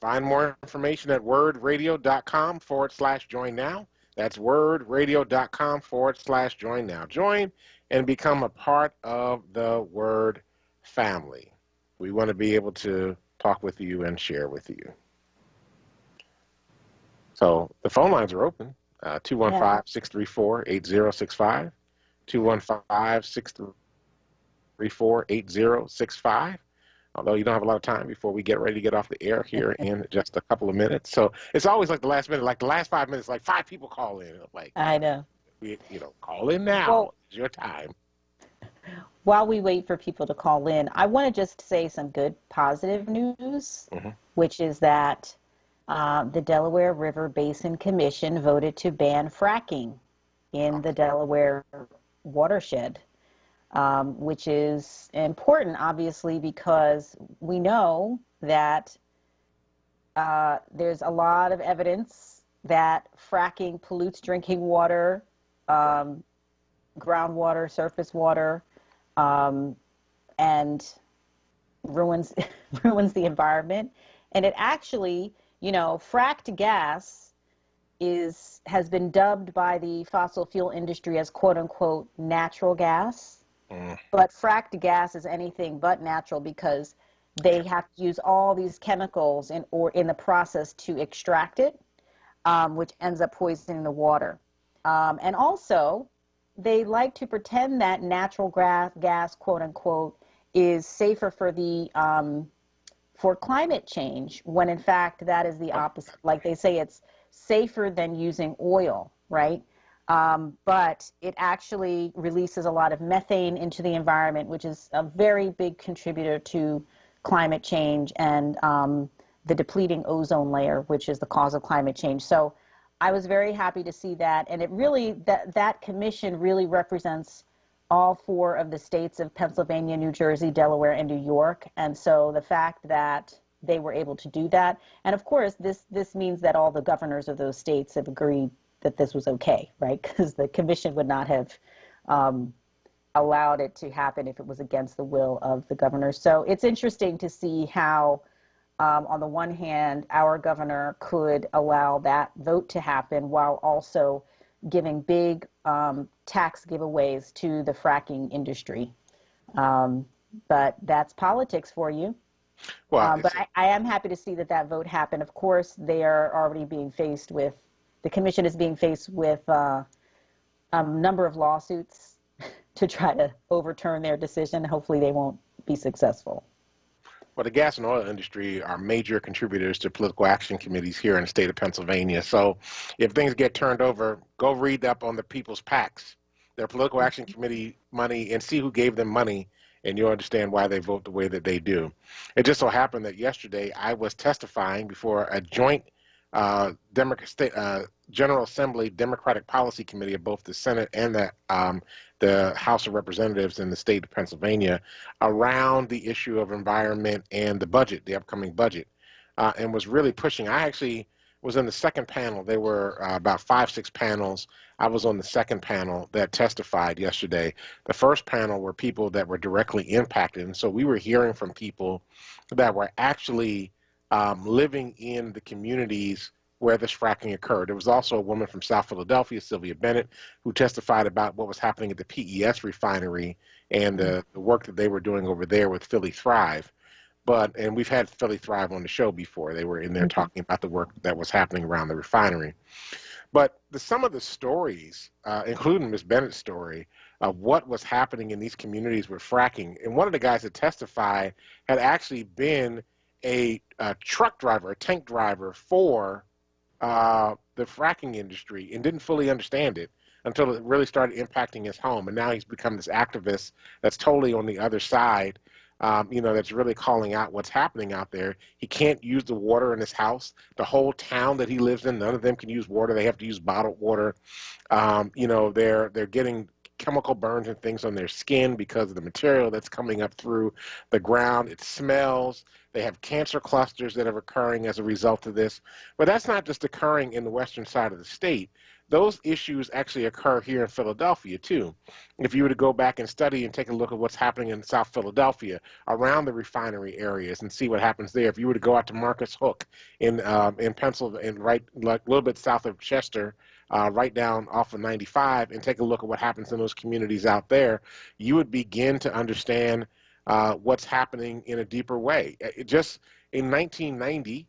Find more information at wordradio.com/join now. That's wordradio.com/join now. Join and become a part of the WURD family. We want to be able to talk with you and share with you. So the phone lines are open, 215-634-8065, 215-634-8065. Although you don't have a lot of time before we get ready to get off the air here in just a couple of minutes. So it's always like the last minute, like the last 5 minutes, like 5 people call in. Like, I know. Call in now. Well, it's your time. While we wait for people to call in, I want to just say some good positive news, which is that the Delaware River Basin Commission voted to ban fracking in the Delaware watershed, which is important, obviously, because we know that there's a lot of evidence that fracking pollutes drinking water, groundwater, surface water, and ruins the environment. And it actually, fracked gas has been dubbed by the fossil fuel industry as quote unquote natural gas. But fracked gas is anything but natural because they have to use all these chemicals in the process to extract it, which ends up poisoning the water. And also, they like to pretend that natural gas, quote unquote, is safer for climate change, when in fact that is the opposite. Like they say, it's safer than using oil, right? But it actually releases a lot of methane into the environment, which is a very big contributor to climate change and the depleting ozone layer, which is the cause of climate change. So I was very happy to see that, and it really, that commission really represents all 4 of the states of Pennsylvania, New Jersey, Delaware, and New York. And so the fact that they were able to do that, and of course this means that all the governors of those states have agreed that this was okay, right? Because the commission would not have allowed it to happen if it was against the will of the governors. So it's interesting to see how on the one hand, our governor could allow that vote to happen while also giving big tax giveaways to the fracking industry. But that's politics for you. Well, but I am happy to see that vote happened. Of course, they are already being faced with, the commission is being faced with a number of lawsuits to try to overturn their decision. Hopefully they won't be successful. Well, the gas and oil industry are major contributors to political action committees here in the state of Pennsylvania. So if things get turned over, go read up on the people's PACs, their political action committee money, and see who gave them money, and you'll understand why they vote the way that they do. It just so happened that yesterday I was testifying before a joint General Assembly Democratic Policy Committee of both the Senate and the House of Representatives in the state of Pennsylvania around the issue of environment and the budget, the upcoming budget, and was really pushing. I actually was in the second panel. There were about 5-6 panels. I was on the second panel that testified yesterday. The first panel were people that were directly impacted, and so we were hearing from people that were actually living in the communities where this fracking occurred. There was also a woman from South Philadelphia, Sylvia Bennett, who testified about what was happening at the PES refinery and the work that they were doing over there with Philly Thrive. And we've had Philly Thrive on the show before. They were in there talking about the work that was happening around the refinery. But some of the stories, including Ms. Bennett's story, of what was happening in these communities with fracking, and one of the guys that testified had actually been a truck driver, a tank driver for the fracking industry, and didn't fully understand it until it really started impacting his home. And now he's become this activist that's totally on the other side, that's really calling out what's happening out there. He can't use the water in his house. The whole town that he lives in, none of them can use water. They have to use bottled water. They're getting chemical burns and things on their skin because of the material that's coming up through the ground. It smells. They have cancer clusters that are occurring as a result of this. But that's not just occurring in the western side of the state. Those issues actually occur here in Philadelphia, too. If you were to go back and study and take a look at what's happening in South Philadelphia around the refinery areas and see what happens there. If you were to go out to Marcus Hook in Pennsylvania, right, like a little bit south of Chester, right down off of 95, and take a look at what happens in those communities out there, you would begin to understand what's happening in a deeper way. Just in 1990,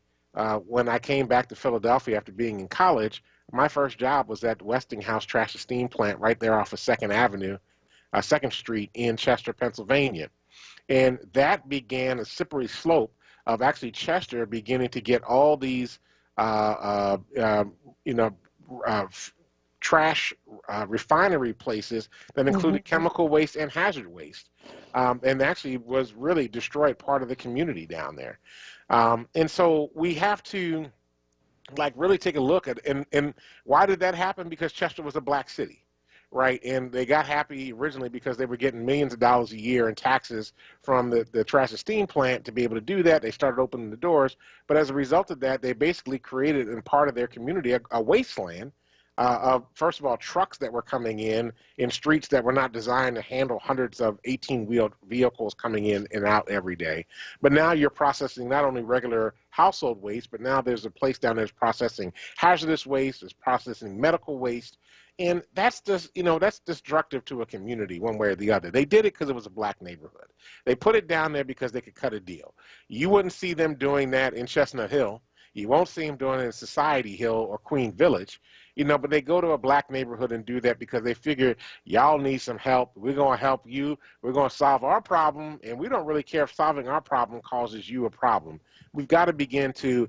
when I came back to Philadelphia after being in college, my first job was at Westinghouse Trash and Steam Plant right there off of 2nd Street in Chester, Pennsylvania. And that began a slippery slope of actually Chester beginning to get all these, trash refinery places that included chemical waste and hazard waste. And actually was really destroyed part of the community down there. And so we have to really take a look at, and why did that happen? Because Chester was a black city, right? And they got happy originally because they were getting millions of dollars a year in taxes from the trash and steam plant to be able to do that. They started opening the doors. But as a result of that, they basically created in part of their community a wasteland of, first of all, trucks that were coming in streets that were not designed to handle hundreds of 18-wheeled vehicles coming in and out every day. But now you're processing not only regular household waste, but now there's a place down there that's processing hazardous waste, it's processing medical waste. And that's just, that's destructive to a community one way or the other. They did it because it was a black neighborhood. They put it down there because they could cut a deal. You wouldn't see them doing that in Chestnut Hill. You won't see them doing it in Society Hill or Queen Village, but they go to a black neighborhood and do that because they figure y'all need some help. We're going to help you. We're going to solve our problem, and we don't really care if solving our problem causes you a problem. We've got to begin to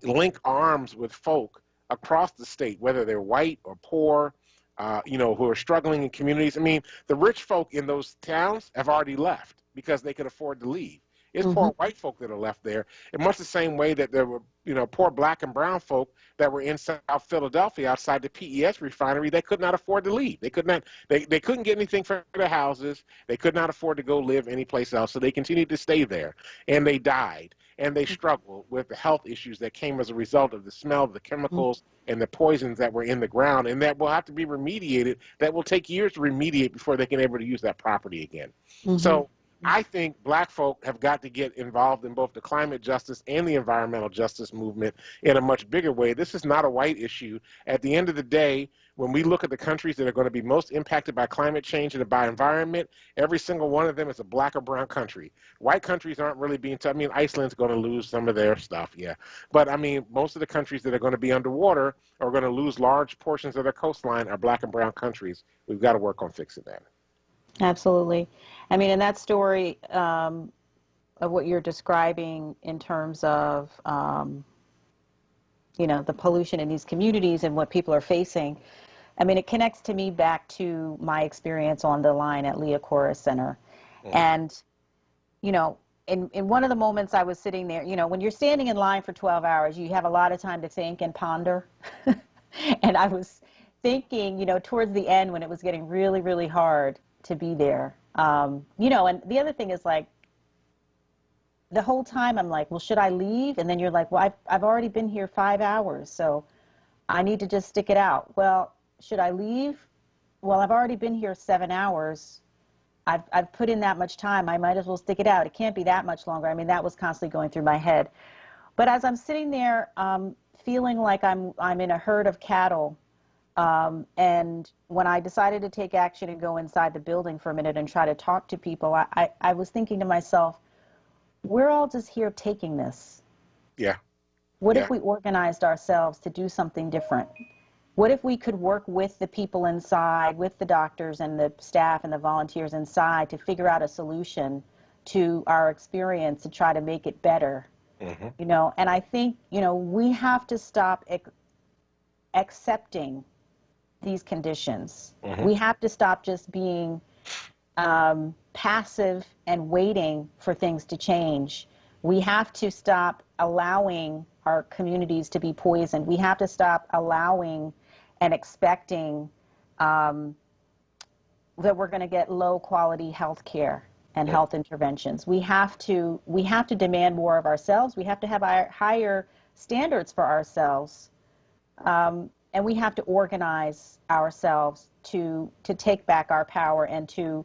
link arms with folk across the state, whether they're white or poor, who are struggling in communities. I mean, the rich folk in those towns have already left because they could afford to leave. It's poor white folk that are left there, in much the same way that there were, poor black and brown folk that were in South Philadelphia outside the PES refinery. They could not afford to leave. They couldn't get anything for their houses. They could not afford to go live anyplace else, so they continued to stay there, and they died. And they struggled with the health issues that came as a result of the smell of the chemicals and the poisons that were in the ground, and that will have to be remediated. That will take years to remediate before they can able to use that property again. So I think black folk have got to get involved in both the climate justice and the environmental justice movement in a much bigger way. This is not a white issue. At the end of the day, when we look at the countries that are going to be most impacted by climate change and by environment, every single one of them is a black or brown country. White countries aren't really being touched. I mean, Iceland's going to lose some of their stuff, yeah. But, I mean, most of the countries that are going to be underwater or going to lose large portions of their coastline are black and brown countries. We've got to work on fixing that. Absolutely. I mean, in that story of what you're describing in terms of, the pollution in these communities and what people are facing, I mean, it connects to me back to my experience on the line at Leah Corris Center. And, in one of the moments I was sitting there, when you're standing in line for 12 hours, you have a lot of time to think and ponder. And I was thinking, towards the end when it was getting really, really hard to be there. And the other thing is the whole time I'm like, well, should I leave? And then you're like, well, I've already been here 5 hours, so I need to just stick it out. Well, should I leave? Well, I've already been here 7 hours. I've put in that much time. I might as well stick it out. It can't be that much longer. I mean, that was constantly going through my head. But as I'm sitting there, feeling like I'm in a herd of cattle, and when I decided to take action and go inside the building for a minute and try to talk to people, I was thinking to myself, we're all just here taking this. Yeah. What if we organized ourselves to do something different? What if we could work with the people inside, with the doctors and the staff and the volunteers inside to figure out a solution to our experience to try to make it better? And I think, we have to stop accepting these conditions. We have to stop just being passive and waiting for things to change. We have to stop allowing our communities to be poisoned. We have to stop allowing and expecting we're going to get low quality health care and health interventions. We have to demand more of ourselves. We have to have higher standards for ourselves, and we have to organize ourselves to take back our power and to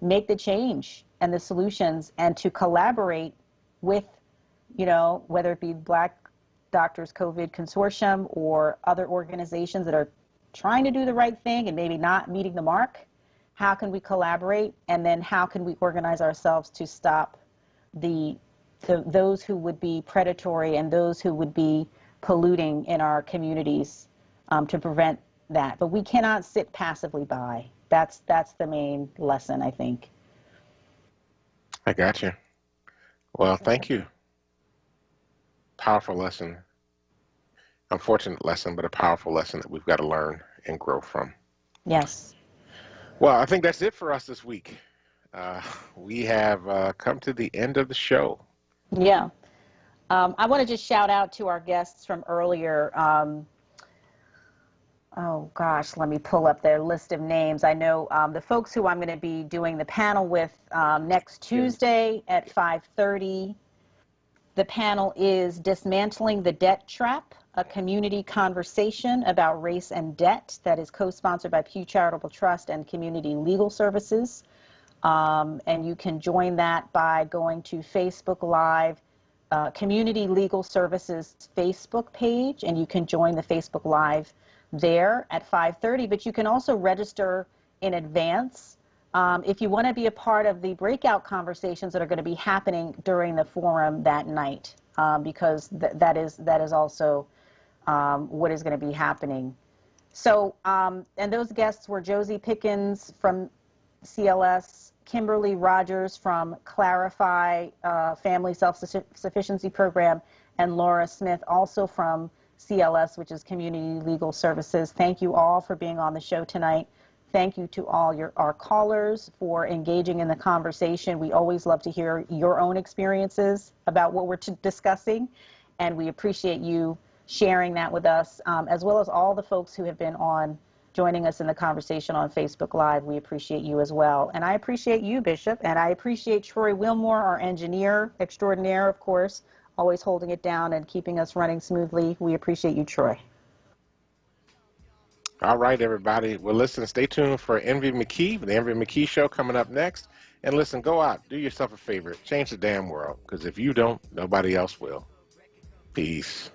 make the change and the solutions, and to collaborate with, whether it be Black Doctors COVID Consortium or other organizations that are trying to do the right thing and maybe not meeting the mark. How can we collaborate, and then how can we organize ourselves to stop those who would be predatory and those who would be polluting in our communities, to prevent that? But we cannot sit passively by. That's the main lesson, I think. I got you. Well, thank you. Powerful lesson. Unfortunate lesson, but a powerful lesson that we've got to learn and grow from. Yes. Well, I think that's it for us this week. We have come to the end of the show. Yeah. I want to just shout out to our guests from earlier. Oh, gosh, let me pull up their list of names. I know the folks who I'm going to be doing the panel with next Tuesday at 5:30. The panel is Dismantling the Debt Trap, a community conversation about race and debt, that is co-sponsored by Pew Charitable Trust and Community Legal Services. And you can join that by going to Facebook Live, Community Legal Services Facebook page, and you can join the Facebook Live there at 5:30. But you can also register in advance if you want to be a part of the breakout conversations that are going to be happening during the forum that night, because that is also what is going to be happening. So, and those guests were Josie Pickens from CLS, Kimberly Rogers from Clarify Family Self-Sufficiency Program, and Laura Smith, also from CLS, which is Community Legal Services. Thank you all for being on the show tonight. Thank you to all our callers for engaging in the conversation. We always love to hear your own experiences about what we're discussing, and we appreciate you sharing that with us, as well as all the folks who have been on joining us in the conversation on Facebook Live. We appreciate you as well. And I appreciate you, Bishop, and I appreciate Troy Wilmore, our engineer extraordinaire, of course, always holding it down and keeping us running smoothly. We appreciate you, Troy. All right, everybody. Well, listen, stay tuned for Envy McKee, the Envy McKee Show coming up next. And listen, go out, do yourself a favor, change the damn world, because if you don't, nobody else will. Peace.